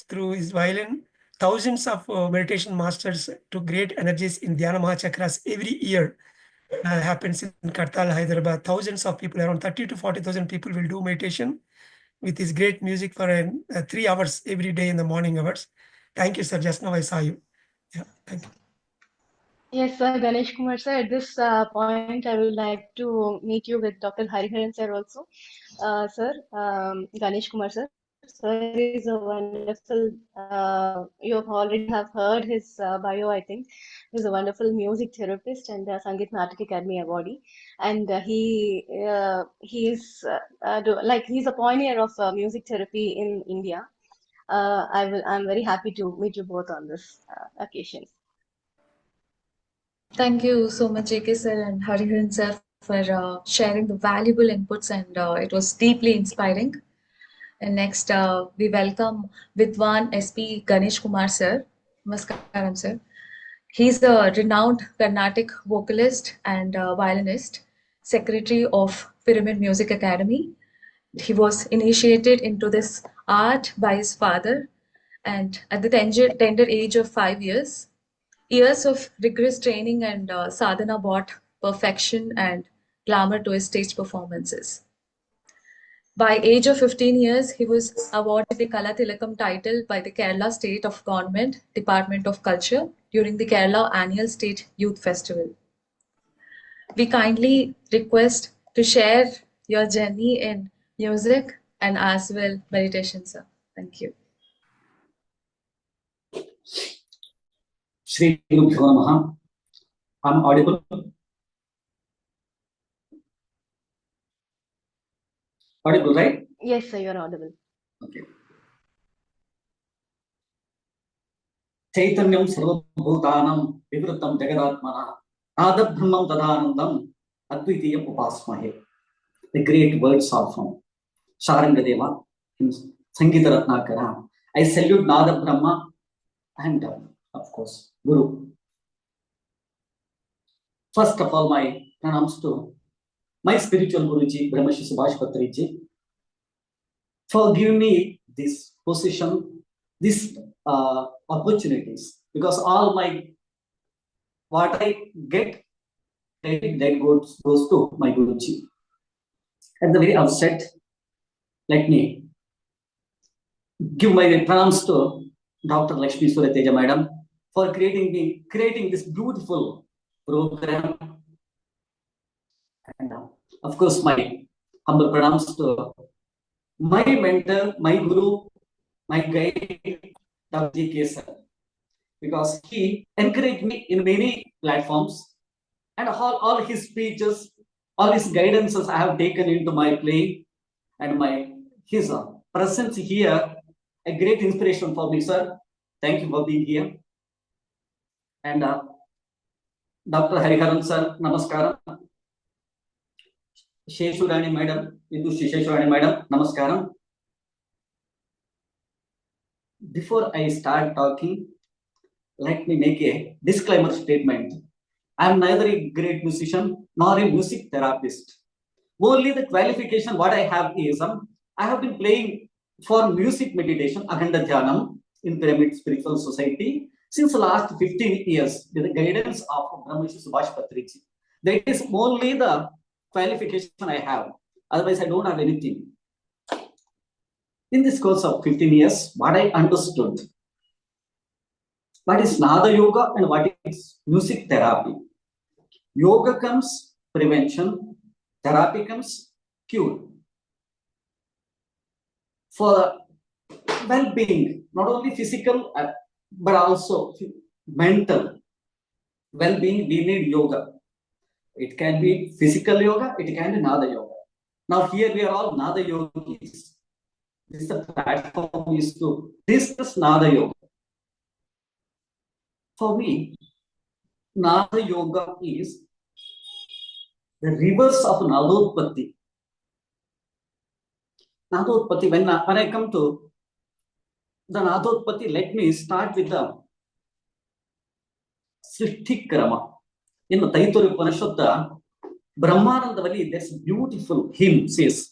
through his violin. Thousands of meditation masters to great energies in Dhyana Mahachakras every year happens in Kartal, Hyderabad. Thousands of people, around 30 to 40,000 people will do meditation with his great music for 3 hours every day in the morning hours. Thank you, sir. Just now I saw you. Yeah, thank you. Yes, sir, Ganesh Kumar sir. At this point, I would like to meet you with Dr. Hariharan sir also. Sir, Ganesh Kumar sir. Sir is a wonderful, you have already have heard his bio, I think. He's a wonderful music therapist and Sangeet Natak Academy awardee. And he's a pioneer of music therapy in India. I'm very happy to meet you both on this occasion. Thank you so much, JK sir and Hariharan sir, for sharing the valuable inputs, and it was deeply inspiring. And next, we welcome Vidwan SP Ganesh Kumar sir. Namaskaram sir. He's a renowned Carnatic vocalist and violinist, secretary of Pyramid Music Academy. He was initiated into this art by his father, and at the tender age of 5 years, years of rigorous training and sadhana brought perfection and glamour to his stage performances. By age of 15 years, he was awarded the Kala Tilakam title by the Kerala State of Government Department of Culture during the Kerala Annual State Youth Festival. We kindly request to share your journey in music and as well meditation, sir. Thank you. Shri Gurubhyo Namaha. I'm audible. Audible, right? Yes, sir, you're audible. Okay. Chaitanyam sarvabhutanam vivrutam jagadatmana adabhrahmam tadanandam advitiyam upasmahe. The great words are from Sharangadeva in Sangeeta Ratnakara. I salute Nada Brahma and of course Guru. First of all, my pranams to my spiritual Guruji, Brahmashi Subhash Patriji, for giving me this position, these opportunities, because all what I get, that goes to my Guruji. At the very outset, let me give my pranams to Dr. Lakshmi Surateja Madam for creating this beautiful program. And of course, my humble pranams to my mentor, my guru, my guide, Dr. G.K. sir, because he encouraged me in many platforms, and all his speeches, all his guidances I have taken into my playing, and his presence here, a great inspiration for me, sir. Thank you for being here. And Dr. Hariharan sir, namaskaram. SuDarshini madam, SuDarshini madam, namaskaram. Before I start talking, let me make a disclaimer statement. I am neither a great musician nor a music therapist. Only the qualification what I have is, I have been playing for music meditation, Akhanda Dhyanam, in Pyramid Spiritual Society since the last 15 years with the guidance of Brahmashi Subhash Patriji. That is only the qualification I have. Otherwise, I don't have anything. In this course of 15 years, what I understood, what is Nada Yoga and what is music therapy? Yoga comes prevention, therapy comes cure. For well-being, not only physical, but also mental well-being, we need yoga. It can be physical yoga, it can be Nada Yoga. Now here we are all Nada Yogis. This is the platform is to discuss Nada Yoga. For me, Nada Yoga is the reverse of Nadotpatti. Nadotpatti, when I come to the Nadotpatti, let me start with the Srishtikrama. In the Taittiriya Upanishad, Brahmanandavali, there's a beautiful hymn says,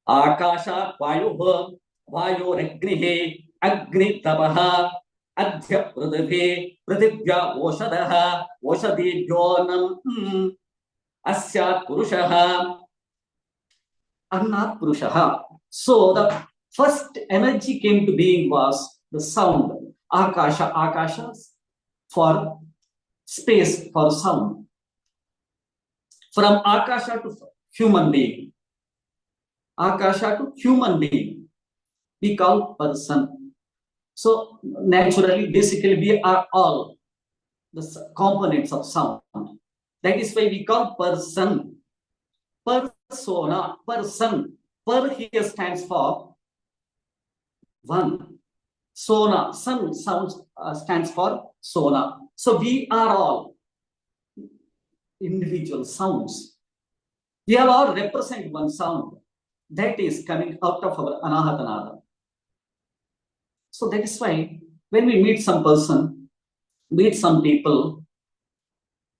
Akasha Vayuha Vayoragnihe Agni Tapaha Adhya Pradave Pradivya Oshadaha Oshadibhyonam Asya Purushaha Annat Purushaha. So the first energy came to being was the sound. Akasha, Akasha for space, for sound. From Akasha to human being. Akasha to human being. We call person. So naturally, basically, we are all the components of sound. That is why we call person. Persona, person. Per here stands for one. Sona, sun sounds stands for sona. So we are all individual sounds. We have all represent one sound that is coming out of our Anahatanada. So that is why when we meet some person, meet some people,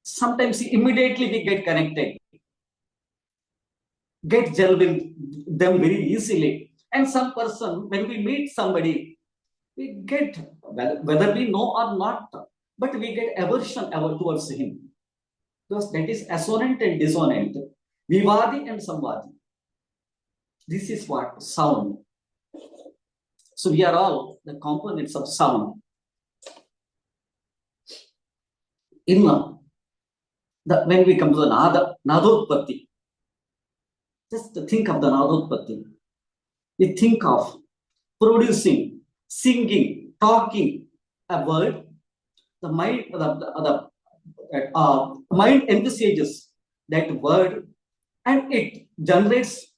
sometimes immediately we get connected, get gel with them very easily. And some person, when we meet somebody, we get, whether we know or not, but we get aversion towards him. Because that is assonant and dissonant, Vivadi and Samvadi. This is what sound. So we are all the components of sound. In when we come to the Nadotpatti, just think of the Nadotpatti. We think of producing, singing, talking a word. The mind envisages that word, and it generates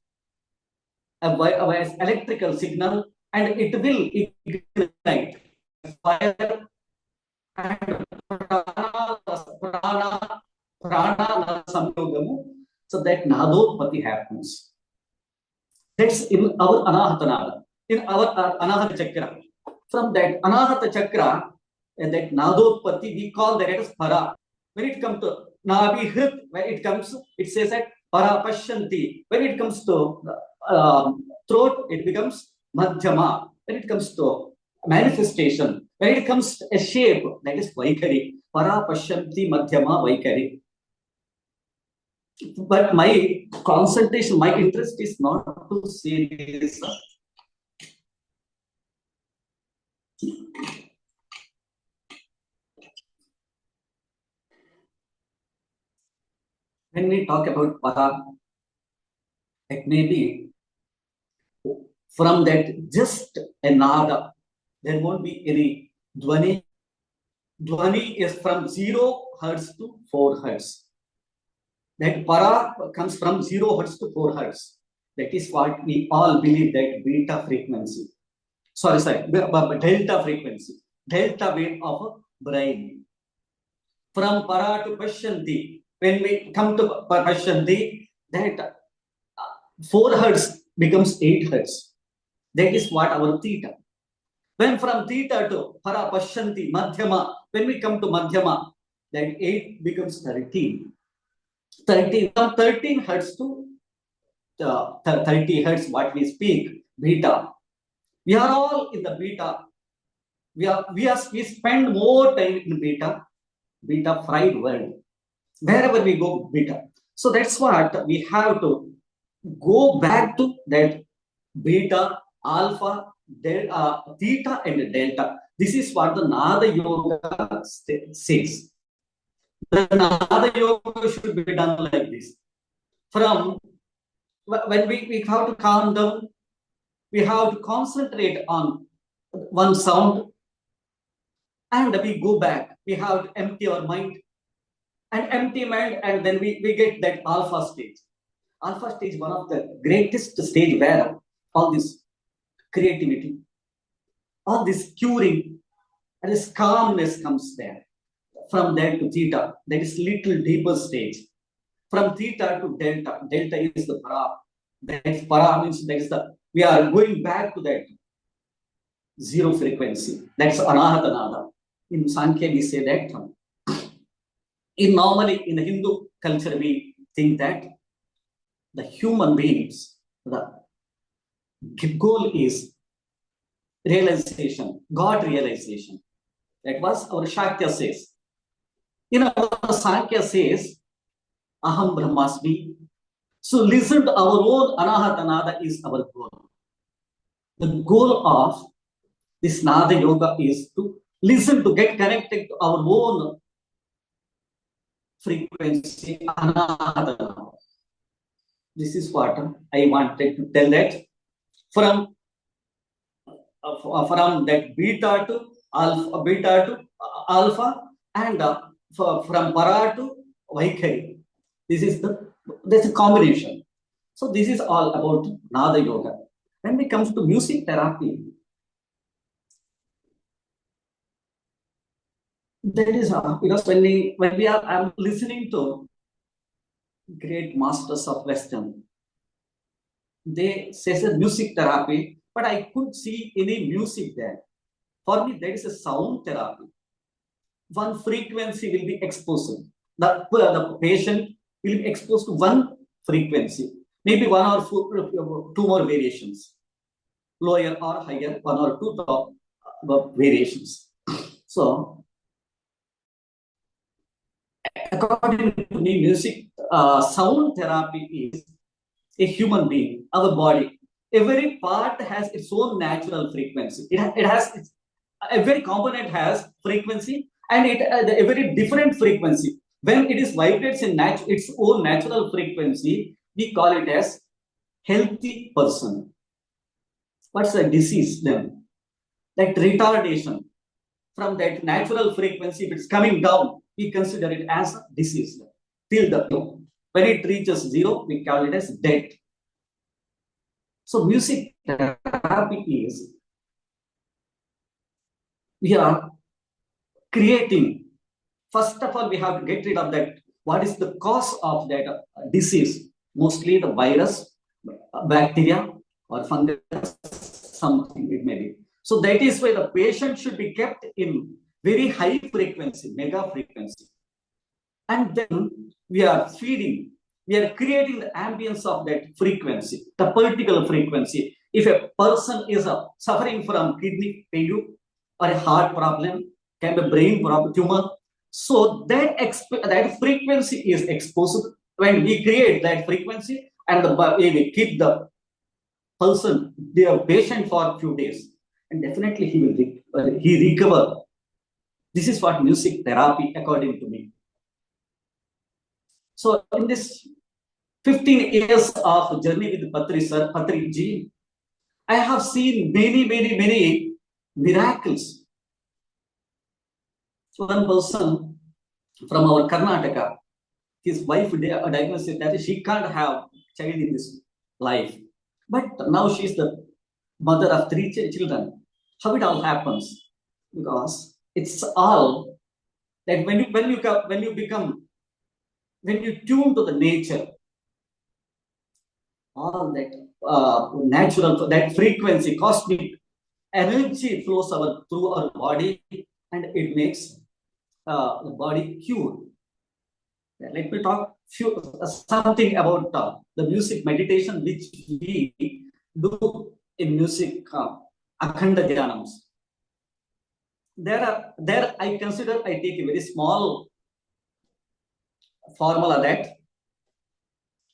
a electrical signal, and it will ignite fire and prana samyogamu, so that Nadotpatti happens. That's in our Anahatanada, in our Anahata Chakra. From that Anahata Chakra, and that Nadotpatti, we call that as Para. When it comes to Nabihrit, when it comes, it says that Para Pashyanti. When it comes to throat, it becomes Madhyama. When it comes to manifestation, when it comes to a shape, that is Vaikari. Para Pashyanti Madhyama Vaikari. But my concentration, my interest is not to say this. When we talk about para, it may be from that just a nada. There won't be any dhvani. Dhvani is from 0 hertz to 4 hertz. That para comes from 0 hertz to 4 hertz. That is what we all believe, that beta frequency. Delta frequency. Delta wave of brain. From para to Pashyanti, when we come to Pashyanti, that 4 hertz becomes 8 hertz. That is what our theta. When from theta to para Pashyanti, Madhyama, when we come to Madhyama, that 8 becomes 13. 13 hertz to 30 hertz, what we speak, beta. We are all in the beta. We spend more time in beta fried world. Wherever we go, beta. So that's what we have to go back to, that beta, alpha, theta, and delta. This is what the Nada Yoga says. The Nada Yoga should be done like this. From when we have to calm down, we have to concentrate on one sound, and we go back. We have to empty our mind, and then we get that alpha stage. Alpha stage, one of the greatest stage where all this creativity, all this curing, and this calmness comes there. From there to theta, that is little deeper stage. From theta to delta, delta is the para. That para means that is we are going back to that zero frequency. That's anahata nada. In Sankhya, we say that. Normally in the Hindu culture, we think that the human beings, the goal is realization, God realization. That was our Shakya says. Our Sankhya says, Aham Brahmasmi. So listen to our own Anahata Nada is our goal. The goal of this Nada Yoga is to listen, to get connected to our own frequency, Anahata Nada. This is what I wanted to tell, that from that beta to alpha, and from para to Vaikhari. There's a combination. So this is all about Nada Yoga. When it comes to music therapy, that is because when I'm listening to great masters of Western, they say music therapy, but I couldn't see any music there. For me, there is a sound therapy. One frequency will be exposed. The patient will be exposed to one frequency, maybe one or two more variations, lower or higher, one or two top variations. So, according to me, music, sound therapy is a human being, our body. Every part has its own natural frequency. It has every component has frequency, and a very different frequency. When it is vibrates in its own natural frequency, we call it as healthy person. What's the disease then? That retardation from that natural frequency, if it's coming down, we consider it as a disease. Till when it reaches zero, we call it as dead. So music therapy is, we are creating. First of all, we have to get rid of that. What is the cause of that disease? Mostly the virus, bacteria, or fungus, something it may be. So that is why the patient should be kept in very high frequency, mega frequency. And then we are feeding, we are creating the ambience of that frequency, the particular frequency. If a person is suffering from kidney failure or a heart problem, can be brain problem, tumor, so that frequency is exposed. when we create that frequency and we keep the person, the patient for a few days, and definitely he recover. This is what music therapy, according to me. So in this 15 years of journey with Patri ji, I have seen many miracles. One person from our Karnataka, his wife diagnosed that she can't have child in this life, but now she's the mother of 3 children. How it all happens? Because it's all that when you tune to the nature, all that natural, that frequency, cosmic energy flows through our body, and it makes the body cure. Let me talk something about the music meditation which we do in music Akhanda Dhyanams. There I consider I take a very small formula that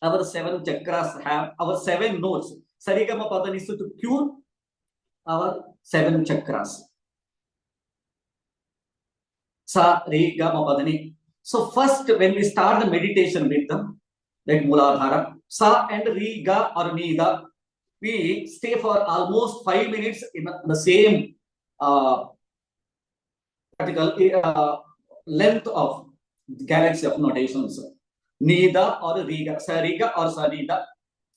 our 7 chakras have our 7 notes. Sarigama Pada is to cure our 7 chakras. Sa, Re, Ga, Ma, Padani. So first, when we start the meditation with them, that Muladhara, Sa and Re, Ga or Nida, we stay for almost 5 minutes in the same length of galaxy of notations. Nida or Riga, Sariga or Sarida.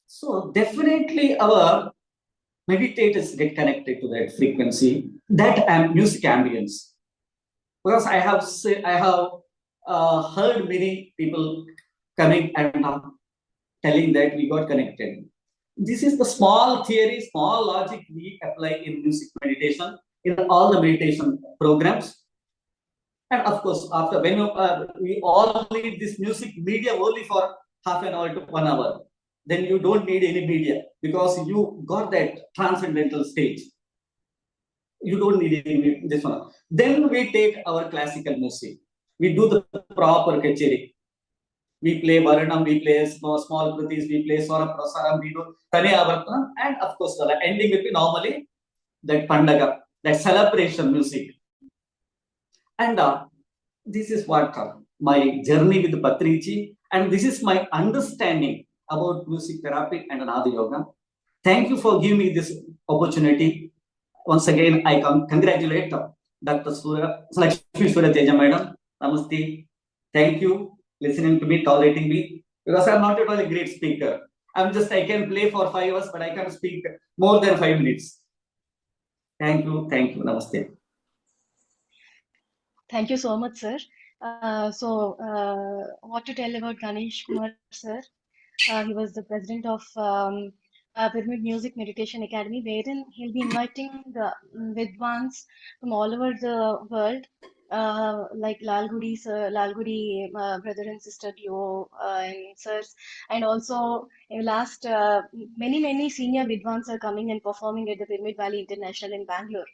So definitely our meditators get connected to that frequency, that music ambience. Because I have heard many people coming and telling that we got connected. This is the small theory, small logic we apply in music meditation, in all the meditation programs. And of course, after when we all need this music media only for half an hour to 1 hour, then you don't need any media because you got that transcendental stage. You don't need any this one. Then we take our classical music. We do the proper kacheri. We play Varanam, we play small kritis, we play Swara Prasaram, we do Tanya Avartana, and of course the ending will be normally that Pandaga, that celebration music. And this is what my journey with Patriji, and this is my understanding about music therapy and Anada Yoga. Thank you for giving me this opportunity. Once again, I congratulate Dr. Lakshmi Surya Teja Madam. Namaste. Thank you listening to me, tolerating me, because I'm not at all a great speaker. I can play for 5 hours, but I can't speak more than 5 minutes. Thank you. Namaste. Thank you so much, sir. What to tell about Ganesh Kumar, sir? He was the president of Pyramid Music Meditation Academy, wherein he'll be inviting the Vidwans from all over the world, like Lalgudi, sir, Lalgudi brother and sister duo and sirs, and also in last many senior Vidwans are coming and performing at the Pyramid Valley International in Bangalore.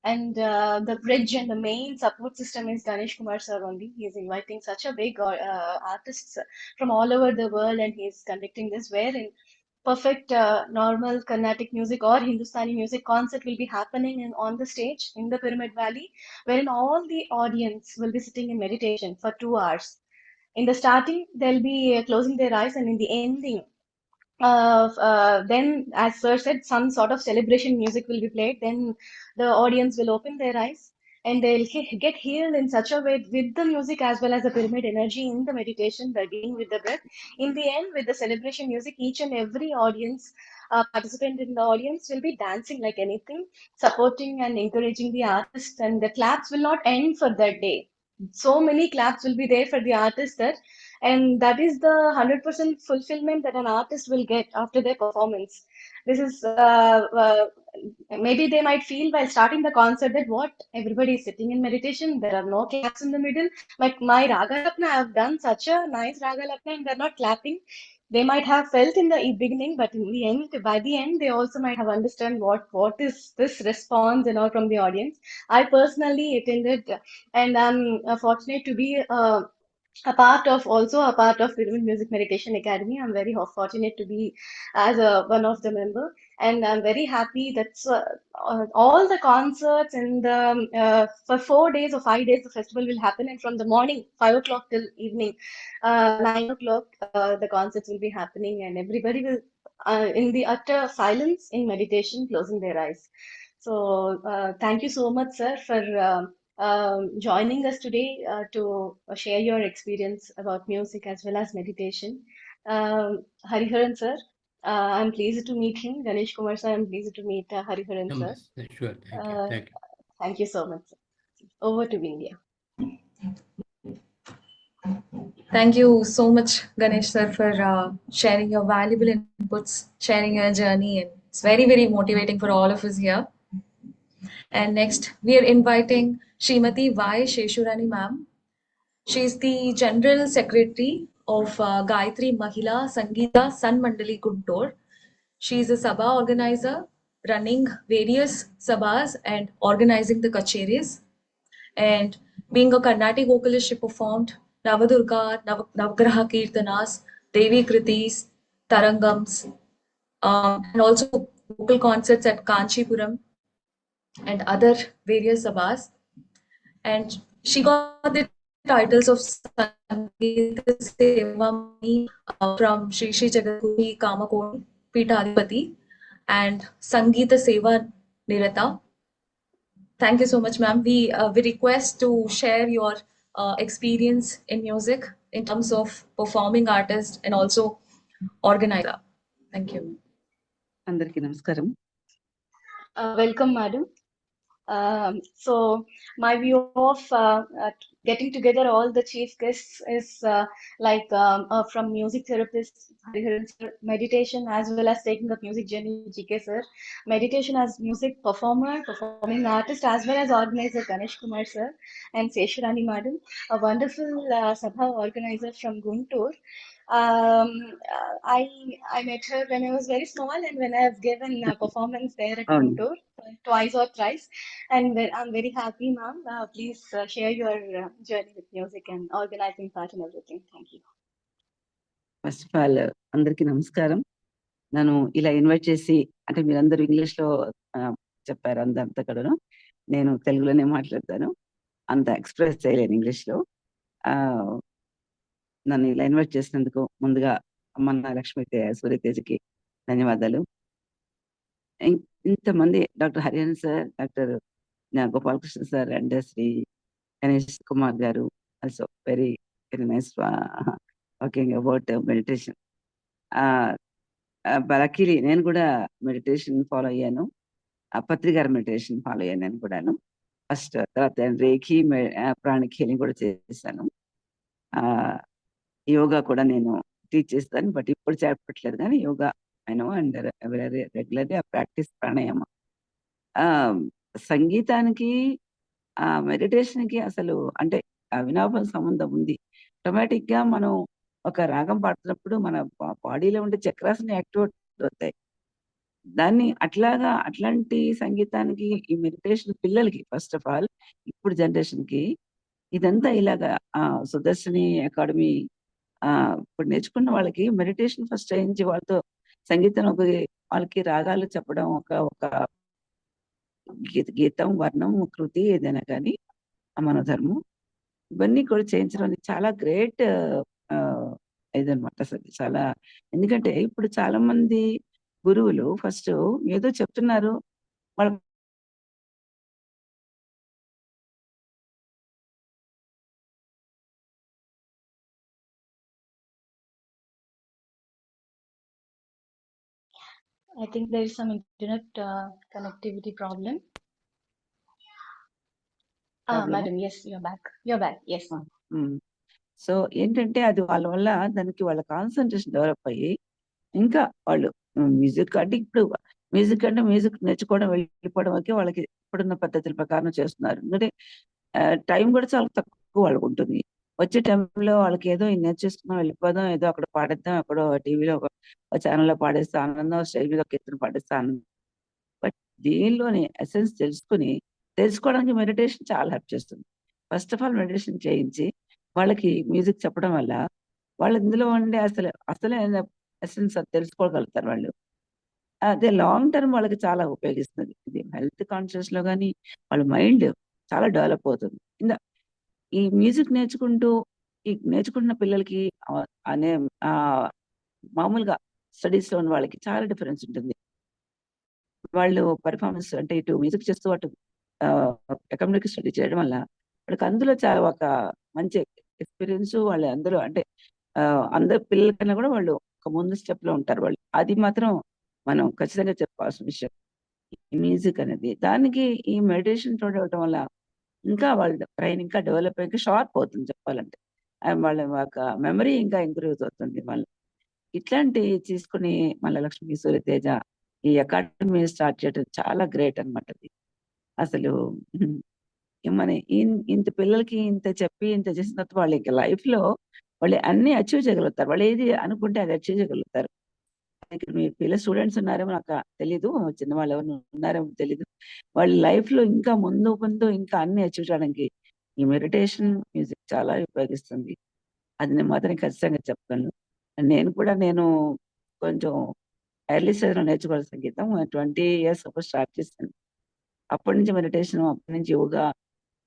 And the bridge and the main support system is Ganesh Kumar sir only. He is inviting such a big artists from all over the world, and he is conducting this wherein perfect normal Carnatic music or Hindustani music concert will be happening on the stage in the Pyramid Valley, wherein all the audience will be sitting in meditation for 2 hours. In the starting, they'll be closing their eyes, and in the ending, then, as sir said, some sort of celebration music will be played. Then the audience will open their eyes and they'll get healed in such a way with the music as well as the pyramid energy in the meditation, beginning with the breath. In the end, with the celebration music, each and every audience participant in the audience will be dancing like anything, supporting and encouraging the artist, and the claps will not end for that day. So many claps will be there for the artist that, and that is the 100% fulfillment that an artist will get after their performance. This is maybe they might feel while starting the concert that what, everybody is sitting in meditation, there are no claps in the middle, like my raga lapna, I have done such a nice raga lapna and they're not clapping. They might have felt in the beginning, but in the end, by the end, they also might have understand what is this response and all from the audience. I personally attended, and I'm fortunate to be a part of Film Music Meditation Academy. I'm very fortunate to be as one of the member, and I'm very happy that all the concerts and for 4 days or 5 days the festival will happen, and from the morning 5 o'clock till evening 9 o'clock the concerts will be happening, and everybody will in the utter silence in meditation, closing their eyes. So thank you so much, sir, for joining us today to share your experience about music as well as meditation. Hariharan sir, I'm pleased to meet him. Ganesh Kumar sir, I'm pleased to meet Hariharan sir. Sure, thank you. Thank you. Thank you so much, sir. Over to India. Thank you so much, Ganesh sir, for sharing your valuable inputs, sharing your journey, and it's very, very motivating for all of us here. And next, we are inviting Srimati Y. Sheshurani ma'am. She is the General Secretary of Gayatri Mahila Sangeeta San Mandali Guntur. She is a Sabha organizer, running various Sabhas and organizing the kacheris. And being a Carnatic vocalist, she performed Navadurga, Navgraha Kirtanas, Devi Kritis, Tarangams, and also vocal concerts at Kanchipuram and other various sabhas. And she got the titles of Sangeeta Sevamani from Shri Shri Jagadguru Kamakoni Peethadipati and Sangeeta Seva Nirata. Thank you so much, ma'am. We request to share your experience in music in terms of performing artist and also organizer. Thank you. Andarki namaskaram. Welcome, madam. So my view of getting together all the chief guests is from music therapist Hariharan sir, meditation as well as taking up music journey GK sir, meditation as music performer, performing artist as well as organizer Ganesh Kumar sir, and Seshurani madam, a wonderful Sabha organizer from Guntur. I met her when I was very small, and when I have given a performance there at Guntur twice or thrice. And I'm very happy, ma'am. Please share your journey with music and organizing part and everything. Thank you. First of all అందరికీ నమస్కారం. నన్ను ఇలా invite చేసి, అంటే మీరందరూ ఇంగ్లీష్లో చెప్పారు అంతా కూడాను, నేను తెలుగులోనే మాట్లాడతాను, అంత ఎక్స్ప్రెస్ చేయలేను ఇంగ్లీష్లో. నన్ను ఇలా ఇన్వైట్ చేసినందుకు ముందుగా అమ్మన్న లక్ష్మీ సూర్యతేజకి ధన్యవాదాలు. ఇంతమంది doctor Hariharan sir, doctor Gopalakrishna sir and Shri Ganesh Kumar గారు also very very nice talking about meditation. Luckily నేను కూడా మెడిటేషన్ ఫాలో అయ్యాను, పత్రి గారి మెడిటేషన్ ఫాలో అయ్యాను నేను కూడాను ఫస్ట్. తర్వాత రేఖీ ప్రాణిక్ హీలింగ్ కూడా చేశాను. యోగా కూడా నేను టీచ్ చేస్తాను, బట్ ఇప్పుడు చెప్పట్లేదు, కానీ యోగా అయినా అండ్ రెగ్యులర్లీ ఆ ప్రాక్టీస్ ప్రాణాయామ. సంగీతానికి మెడిటేషన్కి అసలు అంటే అవినాభావ సంబంధం ఉంది. ఆటోమేటిక్ గా మనం ఒక రాగం పాడుతున్నప్పుడు మన బాడీలో ఉండే చక్రాస్ని యాక్టివేట్ అవుతాయి. దాన్ని అట్లాంటి సంగీతానికి ఈ మెడిటేషన్ పిల్లలకి ఫస్ట్ ఆఫ్ ఆల్ ఇప్పుడు జనరేషన్ కి ఇదంతా ఇలాగా సుదర్శిని అకాడమీ ఇప్పుడు నేర్చుకున్న వాళ్ళకి మెడిటేషన్ ఫస్ట్ చేయించి వాళ్ళతో సంగీతం వాళ్ళకి రాగాలు చెప్పడం, ఒక గీతం వర్ణం కృతి ఏదైనా కానీ మనోధర్మం ఇవన్నీ కూడా చేయించడం చాలా గ్రేట్ ఇదనమాట అసలు. చాలా, ఎందుకంటే ఇప్పుడు చాలా మంది గురువులు ఫస్ట్ ఏదో చెప్తున్నారు, వాళ్ళ I think there is some internet connectivity problem. Madam, yes, you're back. You're back. Yes. So ఏంటంటే అది వాళ్ళ వల్ల దానికి వాళ్ళ కాన్సన్ట్రేషన్ డెవలప్ అయ్యి ఇంకా వాళ్ళు మ్యూజిక్ అంటే ఇప్పుడు మ్యూజిక్ నేర్చుకోవడం వెళ్ళిపోవడం వరకు వాళ్ళకి ఇప్పుడున్న పద్ధతుల ప్రకారం చేస్తున్నారు. ఎందుకంటే టైం కూడా చాలా తక్కువ వాళ్ళకు ఉంటుంది. వచ్చే టైంలో వాళ్ళకి ఏదో నేర్చేసుకున్నాం వెళ్ళిపోదాం, ఏదో అక్కడ పాడేద్దాం, ఎక్కడో టీవీలో ఒక ఛానల్లో పాడేస్తే ఆనందం, స్టేజ్ మీద ఒక ఎత్తున పాడేస్తే ఆనందం. బట్ దీనిలోని ఎసెన్స్ తెలుసుకోవడానికి మెడిటేషన్ చాలా హెల్ప్ చేస్తుంది. ఫస్ట్ ఆఫ్ ఆల్ మెడిటేషన్ చేయించి వాళ్ళకి మ్యూజిక్ చెప్పడం వల్ల వాళ్ళు ఇందులో ఉండే అసలైన ఎసెన్స్ తెలుసుకోగలుగుతారు వాళ్ళు. అదే లాంగ్ టర్మ్ వాళ్ళకి చాలా ఉపయోగిస్తుంది. ఇది హెల్త్ కాన్షియస్‌లో గాని, వాళ్ళ మైండ్ చాలా డెవలప్ అవుతుంది. ఈ మ్యూజిక్ నేర్చుకుంటున్న పిల్లలకి అనే మామూలుగా స్టడీస్‌లో ఉన్న వాళ్ళకి చాలా డిఫరెన్స్ ఉంటుంది. వాళ్ళు పెర్ఫార్మన్స్ అంటే ఇటు మ్యూజిక్ చేస్తూ అటు ఎకనామిక్ స్టడీ చేయడం వల్ల వాళ్ళకి అందులో చాలా ఒక మంచి ఎక్స్‌పీరియన్స్ వాళ్ళందరూ అంటే అందరు పిల్లల కన్నా కూడా వాళ్ళు ఒక ముందు స్టెప్‌లో ఉంటారు వాళ్ళు. అది మాత్రం మనం ఖచ్చితంగా చెప్పాల్సిన విషయం. ఈ మ్యూజిక్ అనేది. దానికి ఈ మెడిటేషన్ చూడటం వల్ల ఇంకా వాళ్ళ బ్రెయిన్ ఇంకా డెవలప్ అయ్యి ఇంకా షార్ప్ అవుతుంది చెప్పాలంటే. వాళ్ళ యొక్క మెమరీ ఇంకా ఇంప్రూవ్ అవుతుంది వాళ్ళు. ఇట్లాంటివి తీసుకొని మళ్ళా లక్ష్మీ సూర్యతేజ ఈ అకాడమీ స్టార్ట్ చేయడం చాలా గ్రేట్ అన్నమాట అది. అసలు హ్మ్. మన ఇంత పిల్లలకి ఇంత చెప్పి ఇంత చేసిన తర్వాత వాళ్ళు ఇంక లైఫ్‌లో వాళ్ళు అన్నీ అచీవ్ చేయగలుగుతారు. వాళ్ళు ఏది అనుకుంటే అది అచీవ్ చేయగలుగుతారు. ఇక్కడ మీ పిల్లలు స్టూడెంట్స్ ఉన్నారేమో నాకు తెలీదు. చిన్నవాళ్ళు ఎవరైనా ఉన్నారేమో తెలీదు. వాళ్ళ లైఫ్‌లో ఇంకా ముందు ముందు ఇంకా అన్నీ అచీవ్ చేయడానికి ఈ మెడిటేషన్, మ్యూజిక్ చాలా ఉపయోగిస్తుంది. అది నేను మాత్రం ఖచ్చితంగా చెప్తాను. నేను కొంచెం ఎర్లీ స్టేజ్‌లో నేర్చుకోవాలి సంగీతం. 20 ఇయర్స్ అప్పుడు స్టార్ట్ చేశాను. అప్పటి నుంచి మెడిటేషన్, అప్పటి నుంచి యోగా,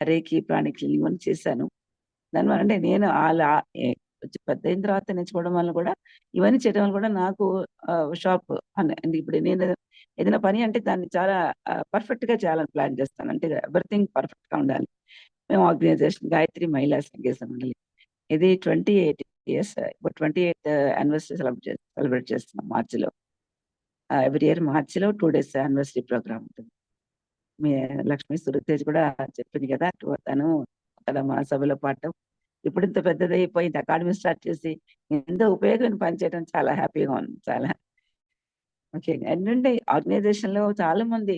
రేకి, ప్రాణిక్ క్లీనింగ్ ఇవన్నీ చేశాను. దానివల్ల అంటే నేను అలా కొంచెం పెద్దయిన తర్వాత నేర్చుకోవడం వల్ల కూడా ఇవన్నీ చేయడం వల్ల కూడా నాకు షార్ప్ అంటే ఇప్పుడు నేను ఏదైనా పని అంటే దాన్ని చాలా పర్ఫెక్ట్‌గా చేయాలని ప్లాన్ చేస్తాను. అంటే ఎవ్రీథింగ్ పర్ఫెక్ట్‌గా ఉండాలి. మేము ఆర్గనైజేషన్ గాయత్రి మహిళా సంగీత మండలి. ఇది 28 ఇయర్స్ ఇప్పుడు 28థ్ యానివర్సరీ సెలబ్రేట్ చేస్తున్నాం మార్చిలో. ఎవ్రీ ఇయర్ మార్చిలో 2 డేస్ యానివర్సరీ ప్రోగ్రామ్ ఉంటుంది. మీ లక్ష్మీ సురతేజ్ కూడా చెప్పింది కదా! తను అక్కడ మా సభలో పాడటం. ఇప్పుడు ఇంత పెద్దదయిపోయింది అకాడమీ స్టార్ట్ చేసి ఎంతో ఉపయోగమైన పని చేయడం చాలా హ్యాపీగా ఉంది. చాలా ముఖ్యంగా ఏంటంటే ఆర్గనైజేషన్‌లో చాలా మంది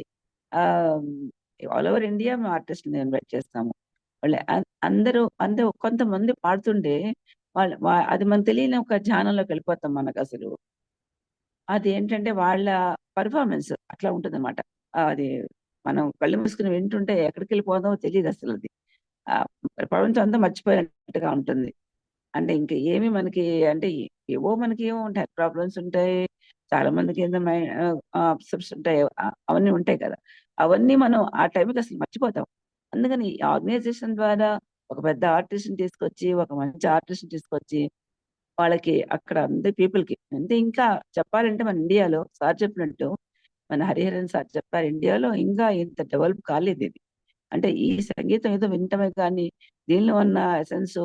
ఆహ్, ఆల్ ఓవర్ ఇండియా మేము ఆర్టిస్ట్‌ని ఇన్వైట్ చేస్తాము. వాళ్ళు అందరూ కొంతమంది పాడుతుంటే అది మనకు తెలియని ఒక ధ్యానంలోకి వెళ్ళిపోతాం మనకసలు. అదేంటంటే వాళ్ళ పెర్ఫార్మన్స్ అట్లా ఉంటుందన్నమాట. అది మనం కళ్ళు మూసుకొని వింటుంటే ఎక్కడికెళ్ళిపోదామో తెలీదసలది. ప్రపంచం అంతా మర్చిపోయినట్టుగా ఉంటుంది. అంటే ఇంక ఏమి మనకి అంటే ఏవో మనకేమో ఉంటాయి. ప్రాబ్లమ్స్ ఉంటాయి. చాలా మందికి ఏందో అప్సెట్స్ ఉంటాయి. అవన్నీ ఉంటాయి కదా! అవన్నీ మనం ఆ టైంకి అసలు మర్చిపోతాం. అందుకని ఈ ఆర్గనైజేషన్ ద్వారా ఒక పెద్ద ఆర్టిస్ట్‌ని తీసుకొచ్చి, ఒక మంచి ఆర్టిస్ట్‌ని తీసుకొచ్చి వాళ్ళకి అక్కడ అందరి పీపుల్‌కి అంటే ఇంకా చెప్పాలంటే మన ఇండియాలో సార్ చెప్పినట్టు మన హరిహరన్ సార్ చెప్పారు. ఇండియాలో ఇంకా ఇంత డెవలప్ కాలేదిది. అంటే ఈ సంగీతం ఏదో వినటమే కానీ దీనిలో ఉన్న ఎసెన్సు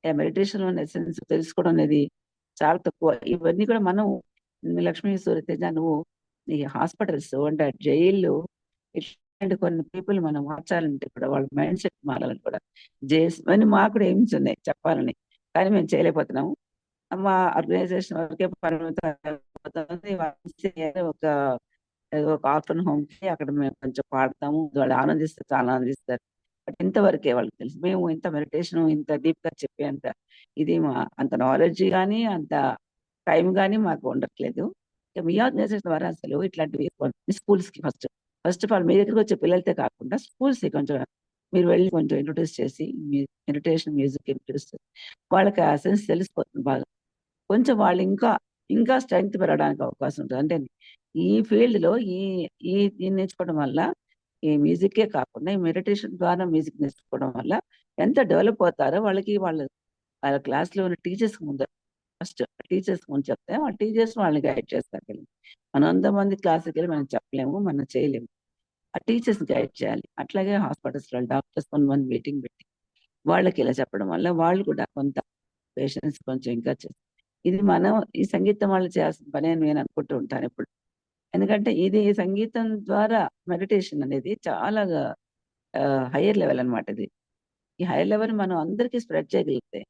మెడిటేషన్‌లో ఉన్న ఎసెన్స్ తెలుసుకోవడం అనేది చాలా తక్కువ. ఇవన్నీ కూడా మనం లక్ష్మీ సూర్యతేజ నువ్వు ఈ హాస్పిటల్స్ అంటే జైల్లు ఇట్లాంటి కొన్ని పీపుల్ మనం మార్చాలంటే కూడా వాళ్ళ మైండ్ సెట్ మారాలని కూడా ఇవన్నీ మాకు కూడా ఎయిమ్స్ ఉన్నాయి చెప్పాలని. కానీ మేము చేయలేకపోతున్నాము. మా ఆర్గనైజేషన్ వరకే పరిమితం అయిపోతుంది. వన్స్ ఇయర్ ఏదో ఒక ఆర్ఫన్ హోమ్‌కి అక్కడ మేము కొంచెం పాడతాము. వాళ్ళు ఆనందిస్తే చాలా ఆనందిస్తారు. బట్ ఇంతవరకే వాళ్ళకి తెలుసు. మేము ఇంత మెడిటేషన్ ఇంత డీప్‌గా చెప్పేంత ఇది అంత నాలెడ్జ్ గాని, అంత టైం గాని మాకు ఉండట్లేదు. ఇక మీ ఆర్గనైజేషన్ ద్వారా అసలు ఇట్లాంటివి స్కూల్స్‌కి ఫస్ట్ ఆఫ్ ఆల్ మీ దగ్గరకొచ్చే పిల్లలతో కాకుండా స్కూల్స్‌కి కొంచెం మీరు వెళ్లి కొంచెం ఇంట్రొడ్యూస్ చేసి మెడిటేషన్, మ్యూజిక్ ఇంట్రొడ్యూస్ చేసి వాళ్ళకి ఆ సెన్స్ తెలిసిపోతుంది బాగా. కొంచెం వాళ్ళు ఇంకా స్ట్రెంగ్త్ పెరగడానికి అవకాశం ఉంటుంది. అంటే ఈ ఫీల్డ్‌లో ఈ ఈ దీన్ని నేర్చుకోవడం వల్ల ఈ మ్యూజిక్కే కాకుండా ఈ మెడిటేషన్ ద్వారా మ్యూజిక్ నేర్చుకోవడం వల్ల ఎంత డెవలప్ అవుతారో వాళ్ళ క్లాస్‌లో ఉన్న టీచర్స్‌కి ముందు ఫస్ట్ టీచర్స్‌కి ముందు చెప్తే వాళ్ళ టీచర్స్ వాళ్ళని గైడ్ చేస్తారు. మనం 100 మంది క్లాస్‌కెళ్ళి మనం చెప్పలేము. మనం చేయలేము. ఆ టీచర్స్‌ని గైడ్ చేయాలి. అట్లాగే హాస్పిటల్స్‌లో డాక్టర్స్ కొంతమంది మీటింగ్ పెట్టి వాళ్ళకి ఇలా చెప్పడం వల్ల వాళ్ళు కూడా కొంత పేషెన్స్ కొంచెం ఇంకా ఇది మనం ఈ సంగీతం వాళ్ళు చేయాల్సిన పని అని నేను అనుకుంటూ ఉంటాను ఎప్పుడు. ఎందుకంటే ఇది సంగీతం ద్వారా మెడిటేషన్ అనేది చాలా హైయర్ లెవెల్ అన్నమాట ఇది. ఈ హైయర్ లెవెల్ మనం అందరికీ స్ప్రెడ్ చేయగలిగితే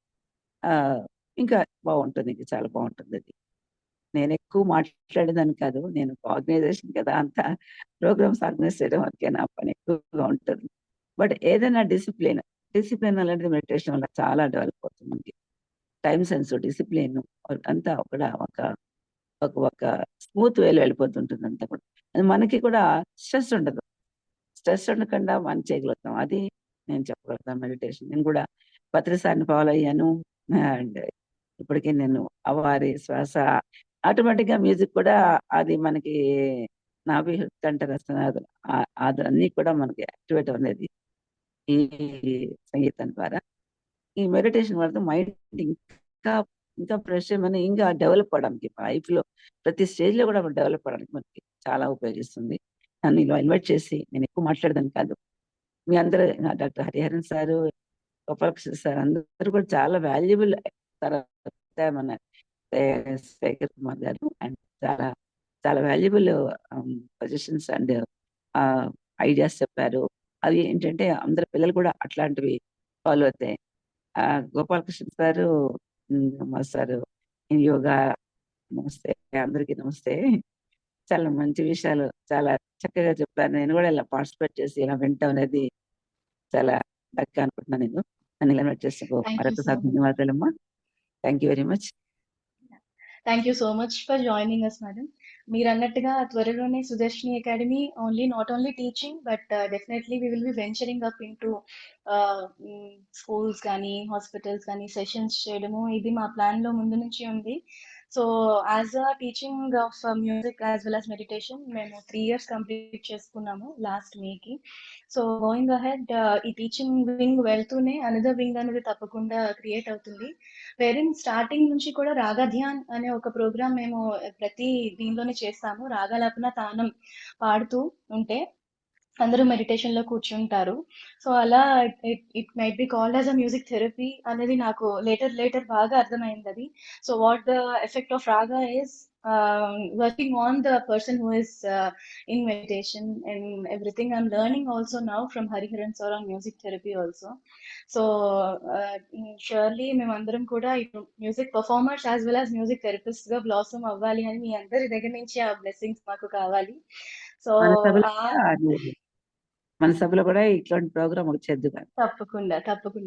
ఆహ్, ఇంకా బావుంటుంది. ఇంకా చాలా బావుంటుందది. నేనెక్కువ మాట్లాడేదాన్ని కాదు. నేను ఆర్గనైజేషన్ కదా! అంతా ప్రోగ్రామ్స్ ఆర్గనైజ్ చేయడం వరకే నా పని ఎక్కువగా ఉంటుంది. బట్ ఏదైనా డిసిప్లిన్ అనేది మెడిటేషన్ వల్ల చాలా డెవలప్ అవుతుంది మనకి. టైమ్ సెన్స్, డిసిప్లిన్ అంతా కూడా ఒక స్మూత్ వేలో వెళ్ళిపోతుంటుంది అంతా కూడా. అది మనకి కూడా స్ట్రెస్ ఉండదు. స్ట్రెస్ ఉండకుండా మనం చేయగలుగుతాం. అది నేను చెప్పగలుగుతాను మెడిటేషన్. నేను కూడా పత్రి సార్ని ఫాలో అయ్యాను. అండ్ ఇప్పటికీ నేను అవారి శ్వాస ఆటోమేటిక్గా మ్యూజిక్ కూడా అది మనకి నాభి కంఠరసన అదన్నీ కూడా మనకి యాక్టివేట్ అనేది ఈ సంగీతం ద్వారా. ఈ మెడిటేషన్ వల్ల మైండ్ ఇంకా ఇంకా ఫ్రెష్ ఏమని ఇంకా డెవలప్ అవడానికి లైఫ్ లో ప్రతి స్టేజ్ లో కూడా డెవలప్ అవడానికి మనకి చాలా ఉపయోగిస్తుంది. నన్ను ఇలా ఇన్వైట్ చేసి నేను ఎక్కువ మాట్లాడదాన్ని కాదు. మీ అందరూ doctor Hariharan sir, Gopalakrishna sir అందరూ కూడా చాలా వాల్యుబుల్. తర్వాత మన శేఖర్ కుమార్ గారు అండ్ చాలా చాలా వాల్యుబుల్ సజెషన్స్ అండ్ ఐడియాస్ చెప్పారు. అవి ఏంటంటే అందరు పిల్లలు కూడా అట్లాంటివి ఫాలో అవుతాయి. గోపాలకృష్ణ సారు, మా సారు యోగా, నమస్తే అందరికీ నమస్తే. చాలా మంచి విషయాలు చాలా చక్కగా చెప్పారు. నేను కూడా ఇలా పార్టిసిపేట్ చేసి ఇలా వింటాం అనేది చాలా చక్కగా అనుకుంటున్నాను. నేను నన్ను ఇలా చేస్తూ మరొకసారి ధన్యవాదాలమ్మా. Thank you very much. Thank you so much for joining us madam. మీరు అన్నట్టుగా త్వరలోనే Sudarshini academy not only teaching but definitely we will be venturing up into schools కానీ హాస్పిటల్స్ కానీ సెషన్స్ చేయడము ఇది మా ప్లాన్ లో ముందు నుంచి ఉంది. So as a teaching of music as well as meditation మేము 3 years కంప్లీట్ చేసుకున్నాము లాస్ట్ మేకి. సో గోయింగ్ అహెడ్ ఈ టీచింగ్ వింగ్ వెళ్తూనే అనదర్ వింగ్ అనేది తప్పకుండా క్రియేట్ అవుతుంది. వేరిన్ స్టార్టింగ్ నుంచి కూడా రాగధ్యాన్ అనే ఒక ప్రోగ్రామ్ మేము ప్రతి దీనిలోనే చేస్తాము. రాగాలాపన తానం పాడుతూ ఉంటే అందరూ మెడిటేషన్ లో కూర్చుంటారు. సో అలా it might be called as a music therapy అనేది నాకు లేటర్ బాగా అర్థమైంది అది. So what the effect of రాగా is working on the person who is in meditation and everything. I'm learning also now from Hariharan sir on music therapy also. So surely మేమందరం కూడా music performers as well as music therapist గా blossom అవ్వాలి అని మీ అందరి దగ్గర నుంచి ఆ blessings మాకు కావాలి. సో మన సభలో కూడా ఇట్లాంటి ప్రోగ్రామ్ వచ్చేది కాదు. తప్పకుండా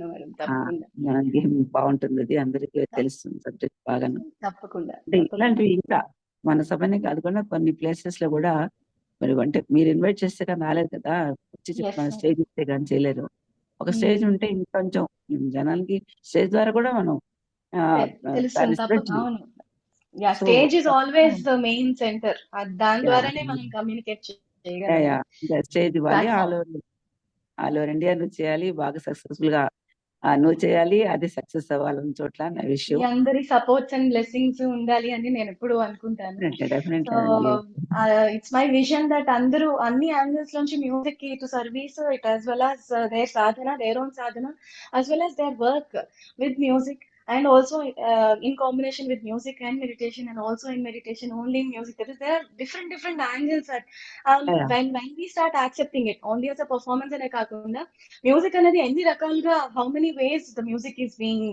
మేడం, తప్పకుండా మనకి బాగుంటుంది. అది అందరికీ తెలుస్తుంది సబ్జెక్ట్ బాగా. తప్పకుండా ఇట్లాంటివి ఇంకా మన సభనే కాదు కూడా కొన్ని ప్లేసెస్ లో కూడా మరి అంటే మీరు ఇన్వైట్ చేస్తే కానీ రాలేదు కదా, వచ్చి మన స్టేజ్ ఇస్తే కానీ చేయలేరు. ఒక స్టేజ్ ఉంటే ఇంకొంచెం జనాలకి స్టేజ్ ద్వారా కూడా మనం stage is always the main centre. దాని ద్వారానే మనం కమ్యూనికేట్ చేయగలం. స్టేజ్ ఇవ్వాలి, ఆల్ ఓవర్ ఇండియా నువ్వు చేయాలి, బాగా సక్సెస్ఫుల్ గా నువ్వు చేయాలి, అది సక్సెస్ అవ్వాలని చోట్ల నా విషయం. అందరి సపోర్ట్స్ అండ్ బ్లెస్సింగ్స్ ఉండాలి అని నేను ఎప్పుడు అనుకుంటాను. ఇట్స్ మై విజన్ దట్ అందరూ అన్ని యాంగిల్స్ నుంచి మ్యూజిక్ కి to service it as well as their sadhana, their own sadhana, as well as their work with music. And also in combination with music and meditation, and also in meditation only in music, there are different angles that when we start accepting it only as a performance ane kaakunda music anadi enni rakalga how many ways the music is being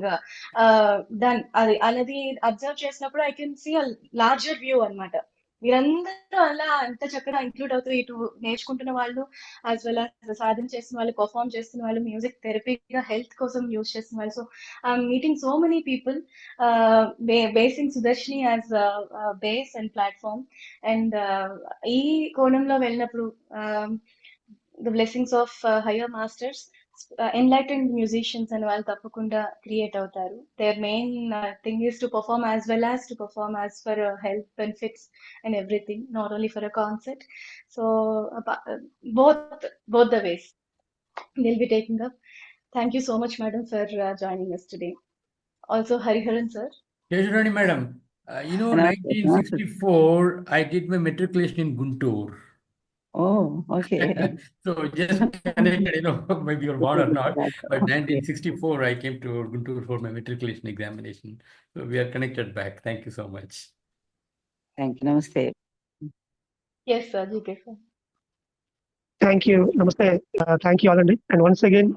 done adi anadi observe chesinappudu I can see a larger view anamata. మీరందరూ అలా అంత చక్కగా include అవుతూ ఇటు నేర్చుకుంటున్న వాళ్ళు as well as సాధన చేస్తున్న వాళ్ళు, పర్ఫార్మ్ చేస్తున్న వాళ్ళు, మ్యూజిక్ థెరపీగా హెల్త్ కోసం యూజ్ చేస్తున్న వాళ్ళు. So I'm meeting so many people basing Sudarshini as base and platform. And ఈ కోణంలో వెళ్ళినప్పుడు the blessings of higher masters, enlightened musicians and వాళ్ళు తప్పకుండా క్రియేట్ అవుతారు. their main thing is to perform as well as to perform as for health benefits and everything, not only for a concert. So both the ways they'll be taking up. Thank you so much madam for joining us today. Also Hariharan sir. Tejurani madam, 1964 I did my matriculation in Guntur. Oh, okay. So just connected, maybe you're born or not, but 1964 I came to Guntur for my matriculation examination. So we are connected back. Thank you so much. Thank you. Namaste. Yes sir, okay sir. Thank you. Namaste. Thank you all. And once again,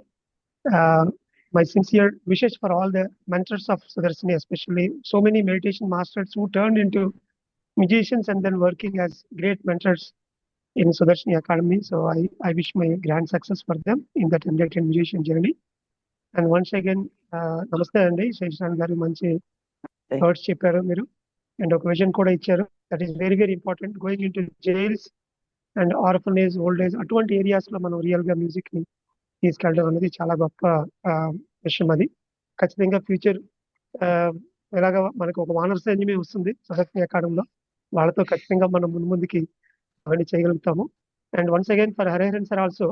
my sincere wishes for all the mentors of SuDarshini, especially so many meditation masters who turned into musicians and then working as great mentors in SuDarshini Academy. So I wish my grand success for them in that enlightened musician journey. And once again, namaste andi, Sheshan garu manchi thoughts chepparu meeru and oka vision kuda icharu. That is very very important. Going into jails and orphanage, old age అటువంటి areas లో మనం real గా music ని తీసుకెళ్ళడం అనేది చాలా గొప్ప విషయం. అది ఖచ్చితంగా ఫ్యూచర్ ఎలాగా మనకు ఒక వానర సైన్యమే వస్తుంది సుదర్శిని అకాడమీలో. వాళ్ళతో ఖచ్చితంగా మనం ముందుకి అవన్నీ చేయగలుగుతాము. And once again for Hariharan sir also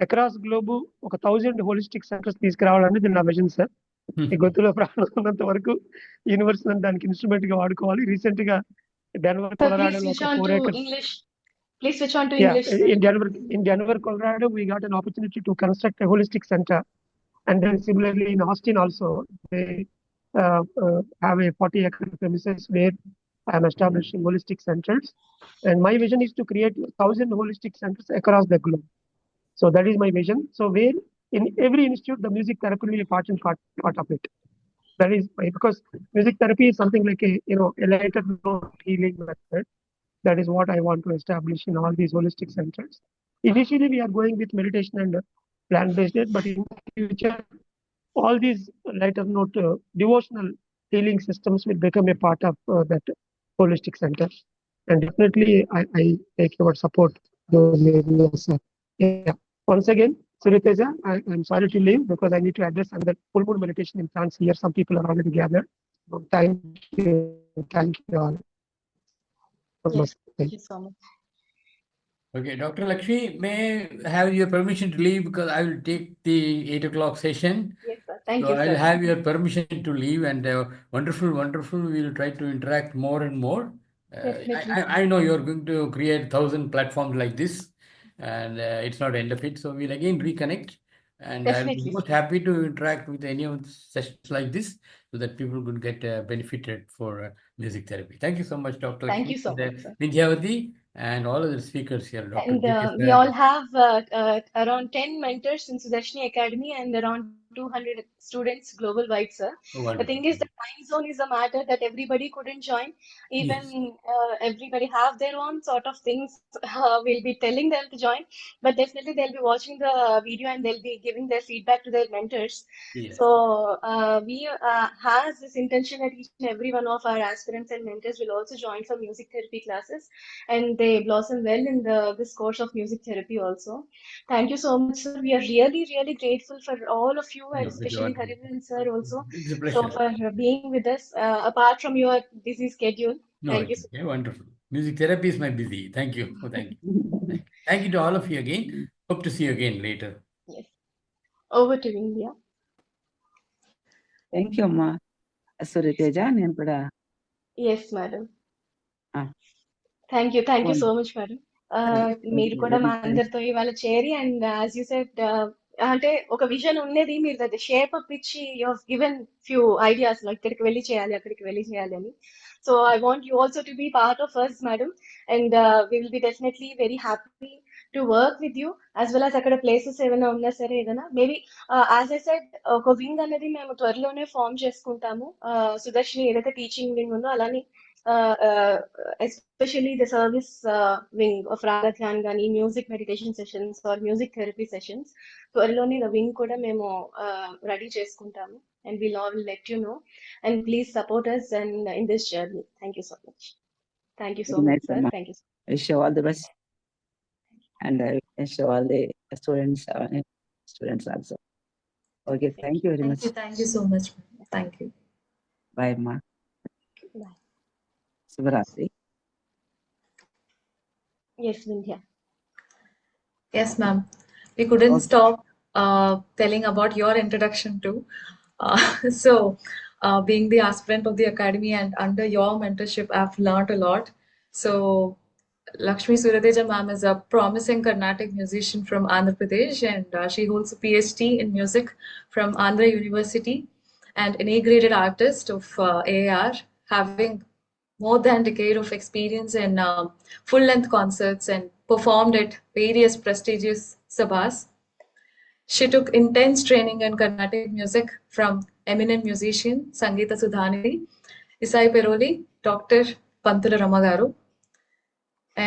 across globe ఒక 1000 హోలిస్టిక్ సెంటర్స్ తీసుకురావాలని నా విజన్ సార్. ఈ గొంతులో ప్రాణం ఉన్నంత వరకు యూనివర్స్ దానికి ఇన్స్ట్రుమెంట్ గా వాడుకోవాలి. రీసెంట్ గా డెన్వర్ కొలరాడోలో ఒక 4 acres. Please switch on to Yeah, English. in Denver, Colorado, we got an opportunity to construct a holistic center, and then similarly in Austin also, they have a 40-acre premises where I am establishing holistic centers, and my vision is to create 1,000 holistic centers across the globe. So that is my vision. So where in every institute, the music therapy will be part of it. That is because music therapy is something like a lighter note healing method. That is what I want to establish in all these holistic centers. Initially, we are going with meditation and plant-based diet, but in the future, all these lighter note devotional healing systems will become a part of that holistic center. And definitely, I take your support those areas. Yeah. Once again, Suriteja, I'm sorry to leave because I need to address another full moon meditation in France here. Some people are already gathered. Thank you all. Yes, thank you so much. Okay, Dr. Lakshmi, may I have your permission to leave because I will take the 8 o'clock session. Yes, sir. Thank So you, sir. I'll have your permission to leave, and wonderful. We will try to interact more and more. Definitely. I know you're going to create 1,000 platforms like this, and it's not the end of it. So we'll again reconnect, and I'll be Definitely, most sir. happy to interact with any of the sessions like this, so that people could get benefited for music therapy. Thank you so much, Dr. Thank Lakshmi, you so and much, sir. Vindhyavati, and all other speakers here, Dr. And J.K. we sir. all have around 10 mentors in SuDarshini Academy and around 200 students global wide, sir. Oh, The wonderful. thing is, the time zone is a matter that everybody couldn't join. Even Yes. everybody have their own sort of things. We'll be telling them to join, but definitely they'll be watching the video and they'll be giving their feedback to their mentors. Yes. So we has this intention that each and every one of our aspirants and mentors will also join for music therapy classes, and they blossom well in this course of music therapy also. Thank you so much, sir. We are really, really grateful for all of you, and No, it's especially wonderful. Harivan sir also. It's a So pleasure. for being with us, apart from your busy schedule. No, Thank you it's so okay. Wonderful. Music therapy is my busy. Thank you. Oh, thank you. Thank you to all of you again. Hope to see you again later. Yes. Over to India. Thank you అమ్మా సూర్యతేజ. నేను కూడా Yes, madam. Ah. Thank you so much, madam. మీరు కూడా మా అందరితో ఇవాళ చేరి, and as you said, అంటే ఒక విజన్ ఉన్నది, మీరు అది షేప్ అప్ ఇచ్చి you have given few ideas, like ఇక్కడికి వెళ్ళి చేయాలి, అక్కడికి వెళ్ళి చేయాలి అని. So I want you also to be part of us, madam, and we will be definitely very happy to work with you, as well as అక్కడ places ఏమైనా ఉన్నా సరే, ఏదైనా మేబీ యాజ్ ఐ సెడ్ ఒక వింగ్ అనేది మేము త్వరలోనే form చేసుకుంటాము. సుదర్శిని ఏదైతే టీచింగ్ వింగ్ ఉందో అలానే especially the service wing of Raga Dhyan Gani, music meditation sessions or music therapy sessions. త్వరలోనే the wing కూడా మేము రెడీ చేసుకుంటాము, and we'll all let you know, and please support us and in this journey. Thank you so much. Thank you so much, sir. Thank you. Wish you all the best, and I wish you all the students also. Okay, thank you very much. Thank you so much. Thank you. Bye, ma. Bye. Shubharatri. Yes, Vindhya. Yes, ma'am. We couldn't stop telling about your introduction too. So, being the aspirant of the academy and under your mentorship, I've learned a lot. So, Lakshmi Surateja ma'am is a promising Carnatic musician from Andhra Pradesh, and she holds a PhD in music from Andhra University, and integrated artist of AAR, having more than a decade of experience in full-length concerts and performed at various prestigious sabhas. She took intense training in Carnatic music from eminent musician Sangeeta Sudhanidhi, Isai Peroli, Dr. Pantula Ramagaru,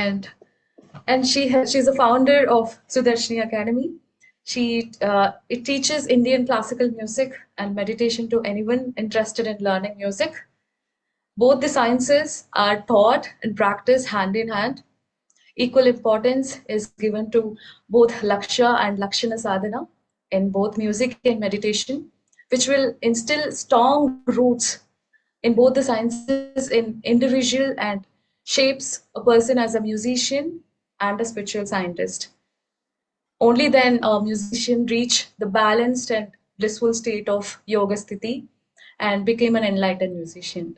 and she's a founder of SuDarshini Academy. It teaches Indian classical music and meditation to anyone interested in learning music. Both the sciences are taught and practiced hand in hand. Equal importance is given to both Lakshya and Lakshana Sadhana in both music and meditation. which will instill strong roots in both the sciences in individual and shapes a person as a musician and a spiritual scientist. Only then a musician reach the balanced and blissful state of yoga sthiti and became an enlightened musician.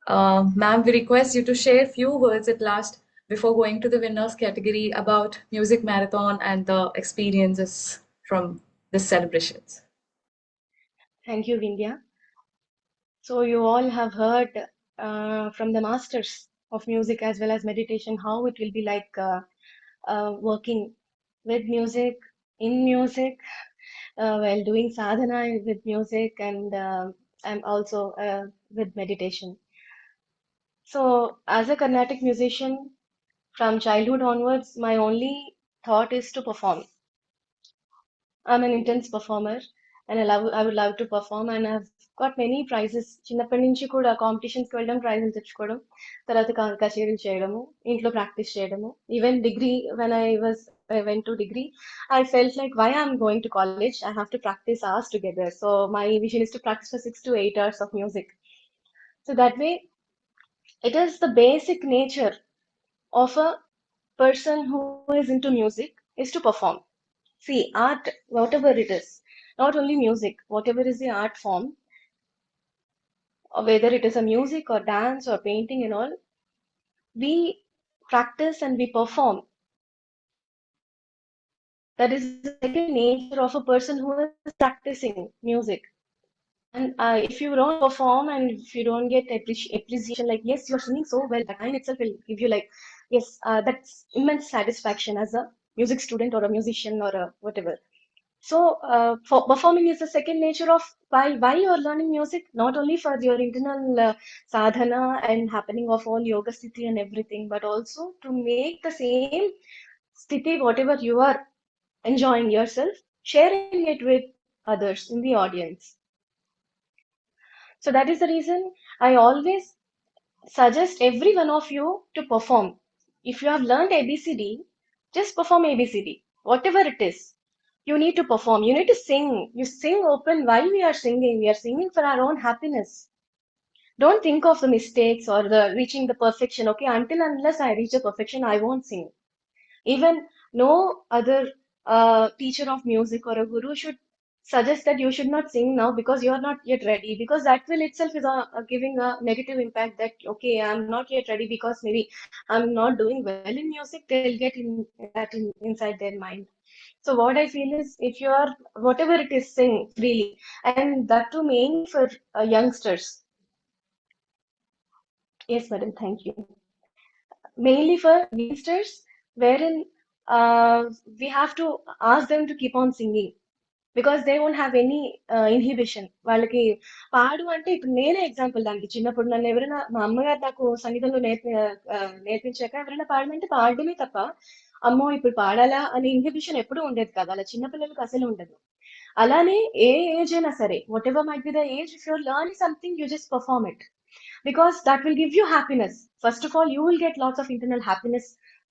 Ma'am, we request you to share few words at last before going to the winners category about music marathon and the experiences from this celebrations. Thank you, Vindhya. So you all have heard from the masters of music as well as meditation how it will be like working with music, in music, while doing sadhana with music, and also with meditation. So as a Carnatic musician, from childhood onwards, my only thought is to perform. I'm an intense performer and I would love to perform, and I've got many prizes. చిన్నప్పటి నుంచి కూడా competitions కి వెళ్ళడం, ప్రైజులు తెచ్చుకోవడం, తర్వాత కచేరీలు చేయడము, ఇంట్లో ప్రాక్టీస్ చేయడము. Even degree, when I went to degree, I felt like why I'm going to college, I have to practice hours together. So my vision is to practice for 6 to 8 hours of music. So that way, it is the basic nature of a person who is into music is to perform. See, art, whatever it is, not only music, whatever is the art form, or whether it is a music or dance or painting and all, we practice and we perform. That is the second nature of a person who is practicing music. And if you don't perform and if you don't get appreciation, like, yes, you're singing so well, that time itself will give you like, yes, that's immense satisfaction as a music student or a musician or a whatever. So for performing is the second nature of why you are learning music, not only for your internal sadhana and happening of all yoga sthiti and everything, but also to make the same sthiti, whatever you are enjoying yourself, sharing it with others in the audience. So that is the reason I always suggest every one of you to perform. If you have learned ABCD, just perform ABCD, whatever it is. You need to perform. You need to sing. You sing open while we are singing. We are singing for our own happiness. Don't think of the mistakes or the reaching the perfection. Okay, until unless I reach the perfection, I won't sing. Even no other teacher of music or a guru should suggest that you should not sing now because you are not yet ready, because that will itself is giving a negative impact that okay, I'm not yet ready because maybe I'm not doing well in music. They'll get inside their mind. So what I feel is, if you are whatever it is, sing freely, and that too mainly for youngsters. Yes, madam, thank you. Mainly for youngsters, wherein we have to ask them to keep on singing because they won't have any inhibition. వాళ్ళకి పాడు అంటే ఇప్పుడు నేనే example దానికి. చిన్నప్పుడు నన్ను ఎవరైనా, మా అమ్మగారు నాకు సంగీతంలో నేర్పించాక ఎవరైనా పాడమంటే పాడడమే తప్ప, అమ్మో ఇప్పుడు పాడాలా అనే ఇన్హిబిషన్ ఎప్పుడూ ఉండేది కాదు. అలా చిన్నపిల్లలకు అసలు ఉండదు. అలానే ఏ ఏజ్ అయినా సరే, what ever might be the age, if you're learning something, you just perform it, because that will give you happiness. First of all, you will get lots of internal happiness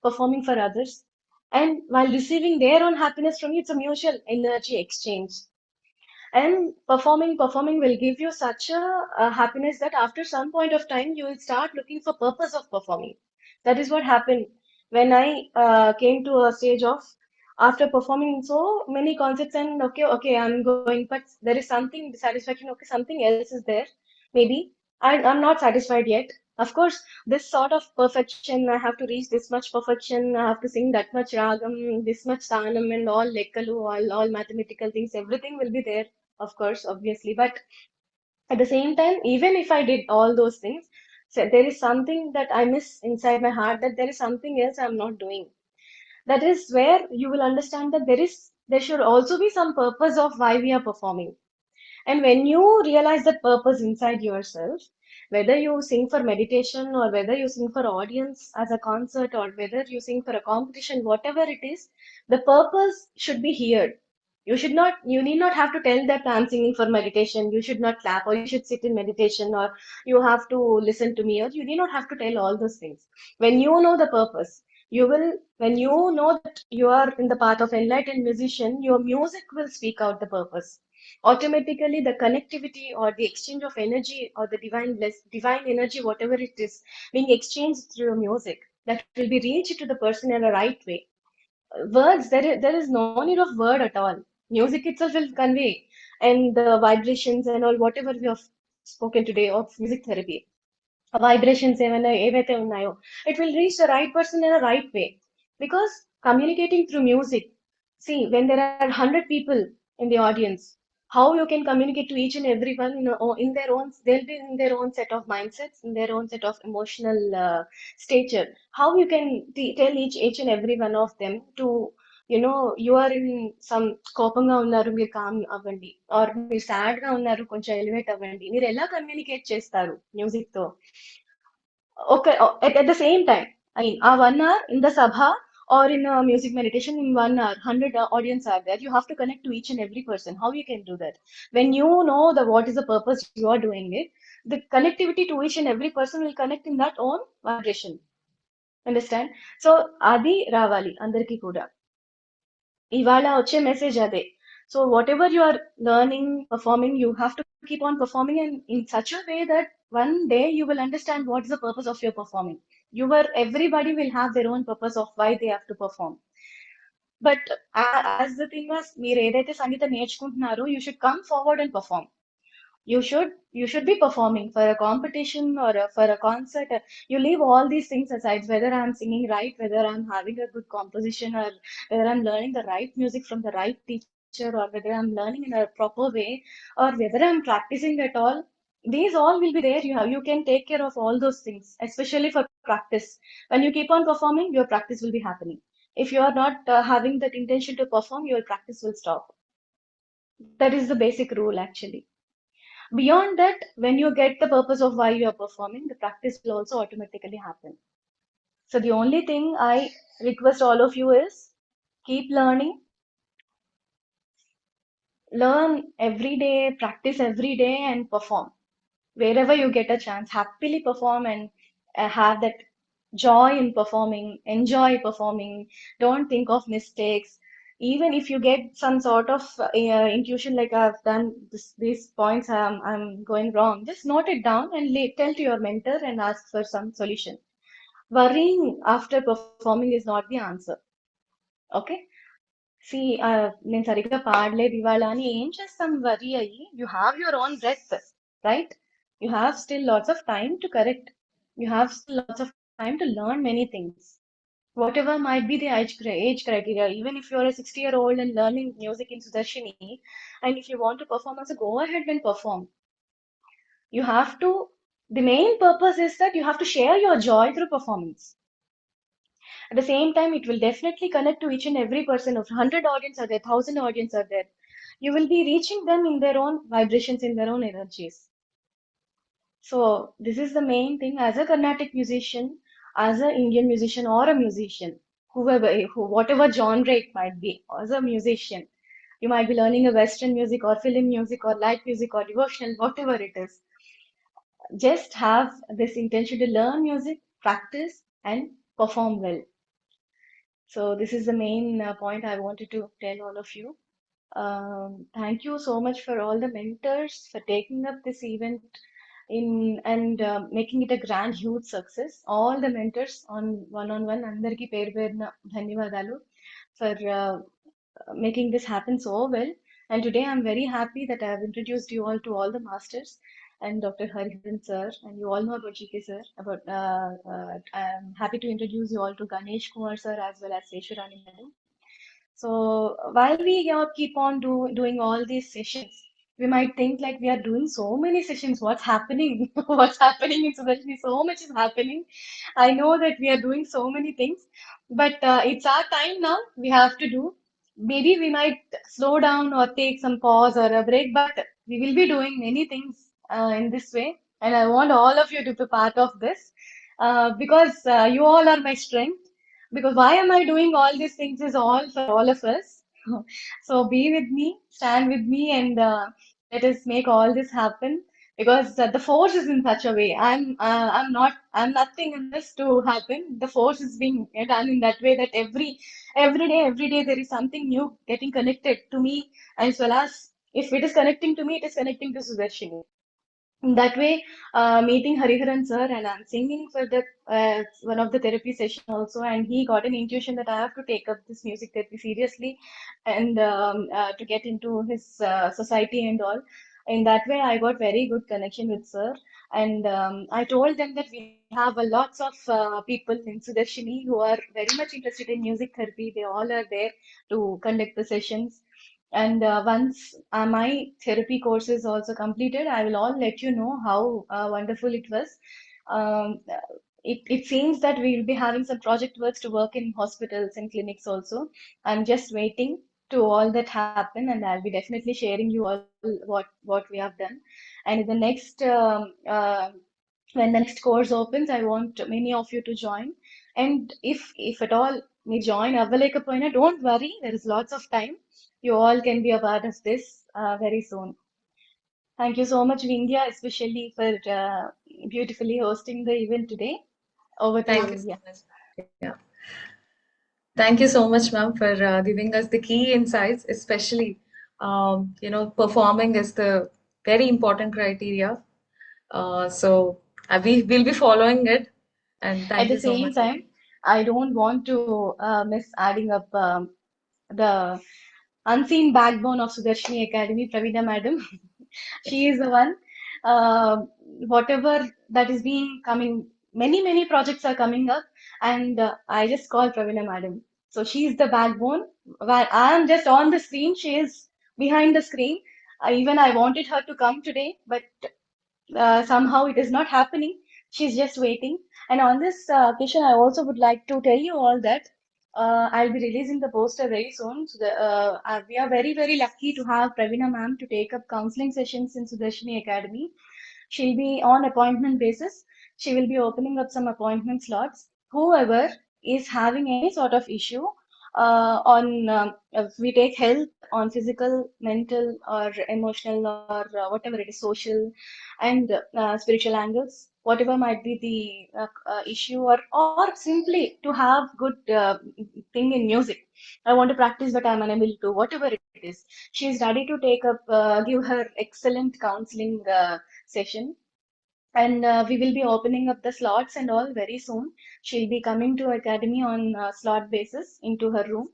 performing for others, and while receiving their own happiness from you, it's a mutual energy exchange. And performing will give you such a happiness that after some point of time you will start looking for purpose of performing. That is what happened when I came to a stage of, after performing so many concerts, and okay, I'm going, but there is something dissatisfaction. Okay, something else is there, maybe I'm not satisfied yet. Of course, this sort of perfection, I have to reach this much perfection, I have to sing that much ragam, this much sanam, and all lekkalu, all mathematical things, everything will be there, of course, obviously. But at the same time, even if I did all those things, so there is something that I miss inside my heart, that there is something else I'm not doing. That is where you will understand that there should also be some purpose of why we are performing. And when you realize that purpose inside yourself, whether you sing for meditation or whether you sing for audience as a concert or whether you sing for a competition, whatever it is, the purpose should be here. You need not have to tell that I'm singing for meditation, you should not clap, or you should sit in meditation, or you have to listen to me, or you need not have to tell all those things. When you know the purpose, when you know that you are in the path of enlightened musician, your music will speak out the purpose. automatically the connectivity or the exchange of energy or the divine energy, whatever it is, being exchanged through music, that will be reached to the person in a right way. Words, there is no need of word at all. Music itself will convey, and the vibrations and all, whatever we have spoken today of music therapy, vibrations ఏవైతే ఉన్నాయో, it will reach the right person in a right way. Because communicating through music, see, when there are 100 people in the audience, how you can communicate to each and everyone in their own, they'll be in their own set of mindsets, in their own set of emotional stature. How you can tell each and every one of them to, you are in some కోపంగా ఉన్నారు, మీరు com అవ్వండి, are మీరు sad గా ఉన్నారు, కొంచెం elevate అవ్వండి, మీరు ఎలా కమ్యూనికేట్ చేస్తారు మ్యూజిక్ తో? Okay, at the same time, I mean, 1 hour in the sabha or in a music meditation, in 1 hour, 100 audience are there. You have to connect to each and every person. How you can do that? When you know what is the purpose you are doing it, the connectivity to each and every person will connect in that own vibration. Understand? So, adi ravali, andarki kuda. ఇవాళ వచ్చే message అదే. So whatever you are learning, performing, you have to keep on performing and in such a way that one day you will understand what is the purpose of your performing. Everybody will have their own purpose of why they have to perform. But as the thing was, మీరు ఏదైతే సంగీతం నేర్చుకుంటున్నారో, you should come forward and perform. You should be performing for a competition or for a concert. You leave all these things aside, whether I'm singing right, whether I'm having a good composition, or whether I'm learning the right music from the right teacher, or whether I'm learning in a proper way, or whether I'm practicing at all. These all will be there. You can take care of all those things, especially for practice. When you keep on performing, your practice will be happening. If you are not having that intention to perform, your practice will stop. That is the basic rule, actually. Beyond that, when you get the purpose of why you are performing, the practice will also automatically happen. So the only thing I request all of you is keep learning, learn every day, practice every day, and perform. Wherever you get a chance, happily perform and have that joy in performing, enjoy performing, don't think of mistakes. Even if you get some sort of intuition, like I've done these points, I'm going wrong, just note it down and tell to your mentor and ask for some solution. Worrying after performing is not the answer. Okay? See, నేను సరిగ్గా పాడలేదు ఇవాళ అని ఏం చేస్తాం worry అయ్యి? You have your own breath, right? You have still lots of time to correct. You have still lots of time to learn many things. Whatever might be the age criteria, even if you're a 60-year-old and learning music in SuDarshini, and if you want to perform also, go ahead and perform. You have to, the main purpose is that you have to share your joy through performance. At the same time, it will definitely connect to each and every person. Of 100 audience are there, 1,000 audience are there, you will be reaching them in their own vibrations, in their own energies. So this is the main thing. As a Carnatic musician, as an Indian musician, or a musician, whatever genre it might be, as a musician, you might be learning a Western music or film music or light music or devotional, whatever it is. Just have this intention to learn music, practice, and perform well. So this is the main point I wanted to tell all of you. Thank you so much for all the mentors for taking up this event and making it a grand, huge success. All the mentors on one-on-one, andarki పేరు ధన్యవాదాలు for making this happen so well. And today I'm very happy that I have introduced you all to all the masters and Dr. Hariharan sir, and you all know about GK sir. I'm happy to introduce you all to Ganesh Kumar sir as well as Seshurani madam. So while we keep on doing all these sessions, we might think like we are doing so many sessions. What's happening? What's happening in Sudarshini? So much is happening. I know that we are doing so many things, but it's our time now. We have to do. Maybe we might slow down or take some pause or a break, but we will be doing many things in this way. And I want all of you to be part of this because you all are my strength. Because why am I doing all these things is all for all of us. So be with me, stand with me, and let us make all this happen. Because the force is in such a way. I'm nothing in this to happen. The force is being done in that way that every day there is something new getting connected to me as well as If it is connecting to me, it is connecting to SuDarshini. That way, meeting Hariharan sir, and I'm singing for the one of the therapy session also, and he got an intuition that I have to take up this music therapy seriously, and to get into his society and all. In that way, I got very good connection with sir, and I told them that we have a lots of people in Sudarshini who are very much interested in music therapy. They all are there to conduct the sessions. And once my therapy course is also completed, I will all let you know how wonderful it was. It seems that we will be having some project works to work in hospitals and clinics also. I'm just waiting to all that happen, and I'll be definitely sharing you all what we have done. And in the next when the next course opens, I want many of you to join. And if at all me join avvalekapoyina, don't worry, there is lots of time. You all can be a part of this very soon. Thank you so much, Vindhya, especially for beautifully hosting the event today. Over to you, Thank you so Vindhya. much. Yeah. Thank you so much, ma'am, for giving us the key insights, especially, performing is the very important criteria. So we will be following it. And At thank the you so same much. time, I don't want to miss adding up the unseen backbone of Sudarshini Academy, Praveena Madam. She is the one. Whatever that is being coming, many projects are coming up, and I just call Praveena Madam. So she is the backbone. While I am just on the screen, she is behind the screen. Even I wanted her to come today, but somehow it is not happening. She's just waiting. And on this occasion, I also would like to tell you all that I'll be releasing the poster very soon. So we are very lucky to have Praveena ma'am to take up counseling sessions in Sudarshini Academy. She'll be on appointment basis. She will be opening up some appointment slots. Whoever is having any sort of issue on if we take health on physical, mental, or emotional, or whatever it is, social and spiritual angles, whatever might be the issue, or simply to have good thing in music. I want to practice, but I'm unable to. Whatever it is, she is ready to take up, give her excellent counseling session. And we will be opening up the slots and all very soon. She'll be coming to academy on slot basis into her room.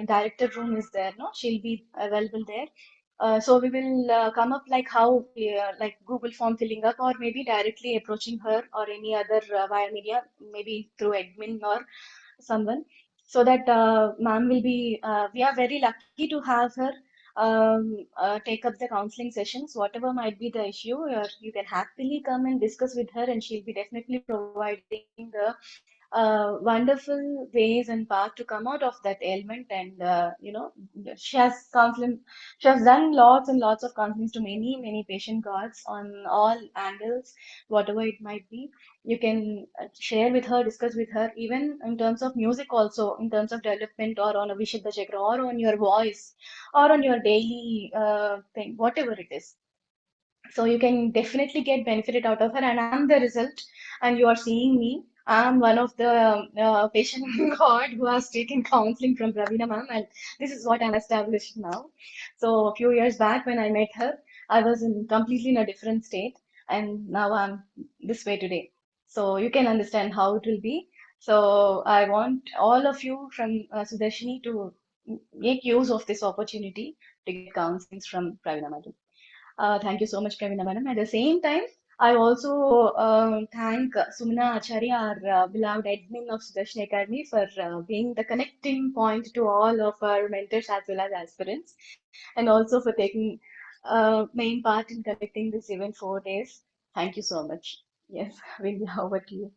Director room is there, no? She'll be available there. So we will come up like how like Google form filling up, or maybe directly approaching her or any other via media, maybe through admin or someone, so that ma'am will be. We are very lucky to have her take up the counseling sessions, whatever might be the issue. You can happily come and discuss with her, and she'll be definitely providing the wonderful ways and path to come out of that ailment. And she has counseling. She has done lots and lots of counselings to many patient cards on all angles, whatever it might be. You can share with her, discuss with her, even in terms of music, also in terms of development, or on a Vishuddha Chakra, or on your voice, or on your daily thing, whatever it is. So you can definitely get benefited out of her, and I'm the result. And you are seeing me. I'm one of the patient God who has taken counseling from Praveena ma'am, and this is what I'm established now. So a few years back when I met her, I was in completely in a different state, and now I'm this way today. So you can understand how it will be. So I want all of you from Sudarshini to make use of this opportunity to get counselings from Praveena madam. Thank you so much, Pravina madam. At the same time, I also thank Sumana Acharya, our beloved admin of Sudarshini Academy, for being the connecting point to all of our mentors as well as aspirants, and also for taking main part in conducting this event 4 days. Thank you so much. Yes, Vindy, over to you.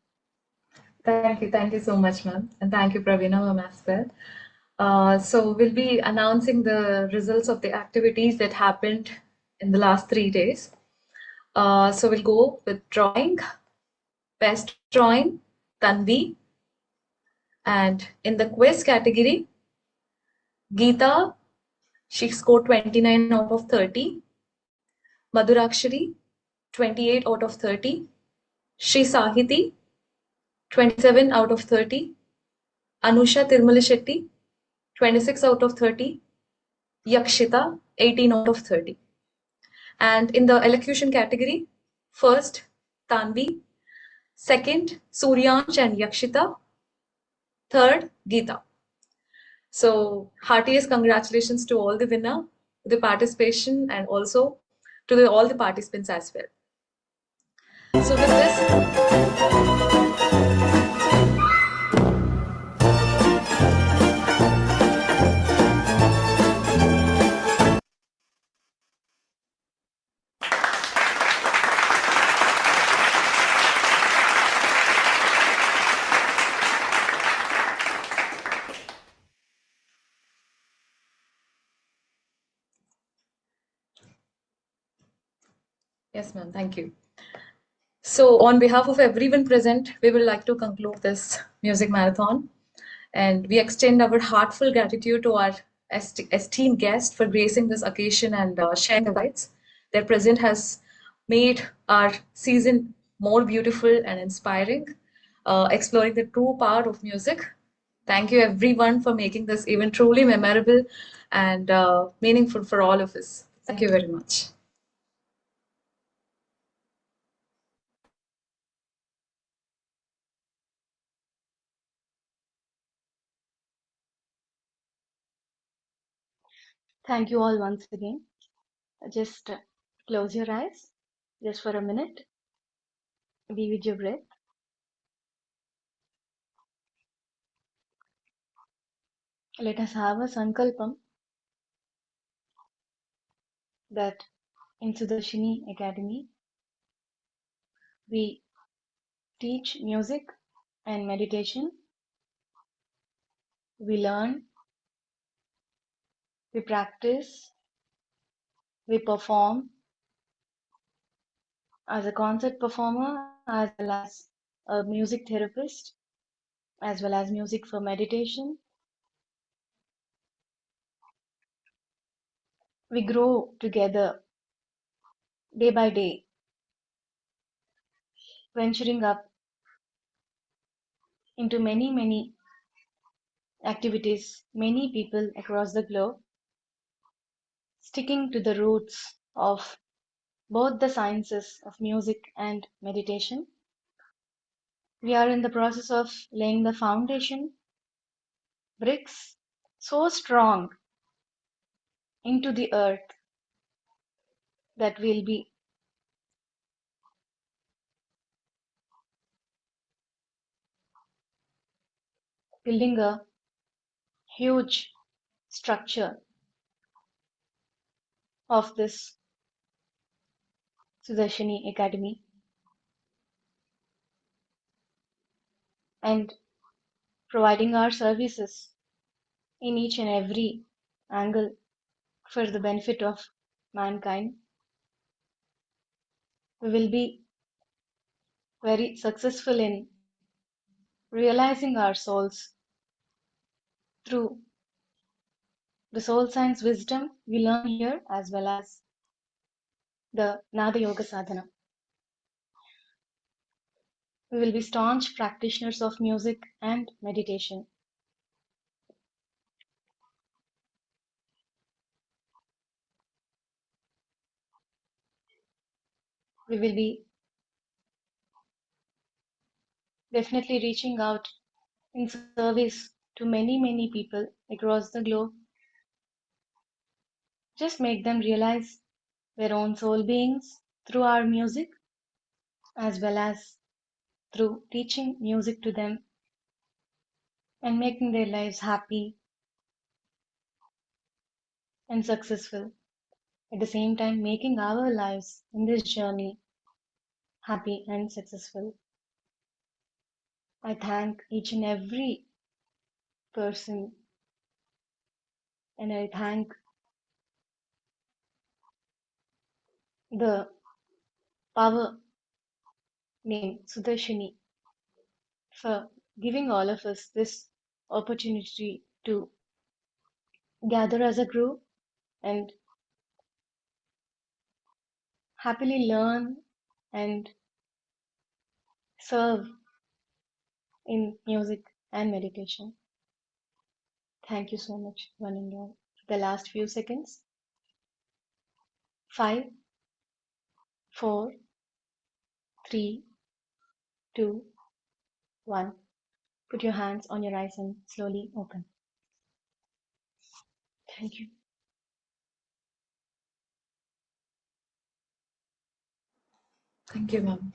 Thank you so much, ma'am. And thank you, Praveena ma'am, as well. So we'll be announcing the results of the activities that happened in the last 3 days. So we'll go with drawing, best drawing, Tanvi. And in the quiz category, Geeta, she scored 29 out of 30. Madhurakshari, 28 out of 30. Shri Sahiti, 27 out of 30. Anusha Tirmala Shetty, 26 out of 30. Yakshita, 18 out of 30. And in the elocution category, first, Tanvi, second, Suryansh and Yakshita, third, Geeta. So heartiest congratulations to all the winner, the participation, and also to all the participants as well. So with this, yes, ma'am, thank you. So on behalf of everyone present, we would like to conclude this music marathon. And we extend our heartfelt gratitude to our esteemed guests for gracing this occasion and sharing their insights. Their presence has made our season more beautiful and inspiring, exploring the true power of music. Thank you, everyone, for making this event truly memorable and meaningful for all of us. Thank you very much. Thank you all once again. Just close your eyes just for a minute. Be with your breath. Let us have a sankalpam that in SuDarshini Academy we teach music and meditation. We learn, we practice, we perform as a concert performer, as well as a music therapist, as well as music for meditation. We grow together day by day, venturing up into many, many activities, many people across the globe, sticking to the roots of both the sciences of music and meditation. We are in the process of laying the foundation bricks so strong into the earth that we'll be building a huge structure of this SuDarshini Academy, and providing our services in each and every angle for the benefit of mankind. We will be very successful in realizing our souls through the soul science wisdom we learn here, as well as the Nada Yoga Sadhana. We will be staunch practitioners of music and meditation. We will be definitely reaching out in service to many, many people across the globe. Just make them realize their own soul beings through our music, as well as through teaching music to them and making their lives happy and successful. At the same time, making our lives in this journey happy and successful. I thank each and every person, and I thank the power name SuDarshini for giving all of us this opportunity to gather as a group and happily learn and serve in music and meditation. Thank you so much, one and all. The last few seconds. 5, 4, 3, 2, 1. Put your hands on your eyes and slowly open. Thank you. Thank you, ma'am.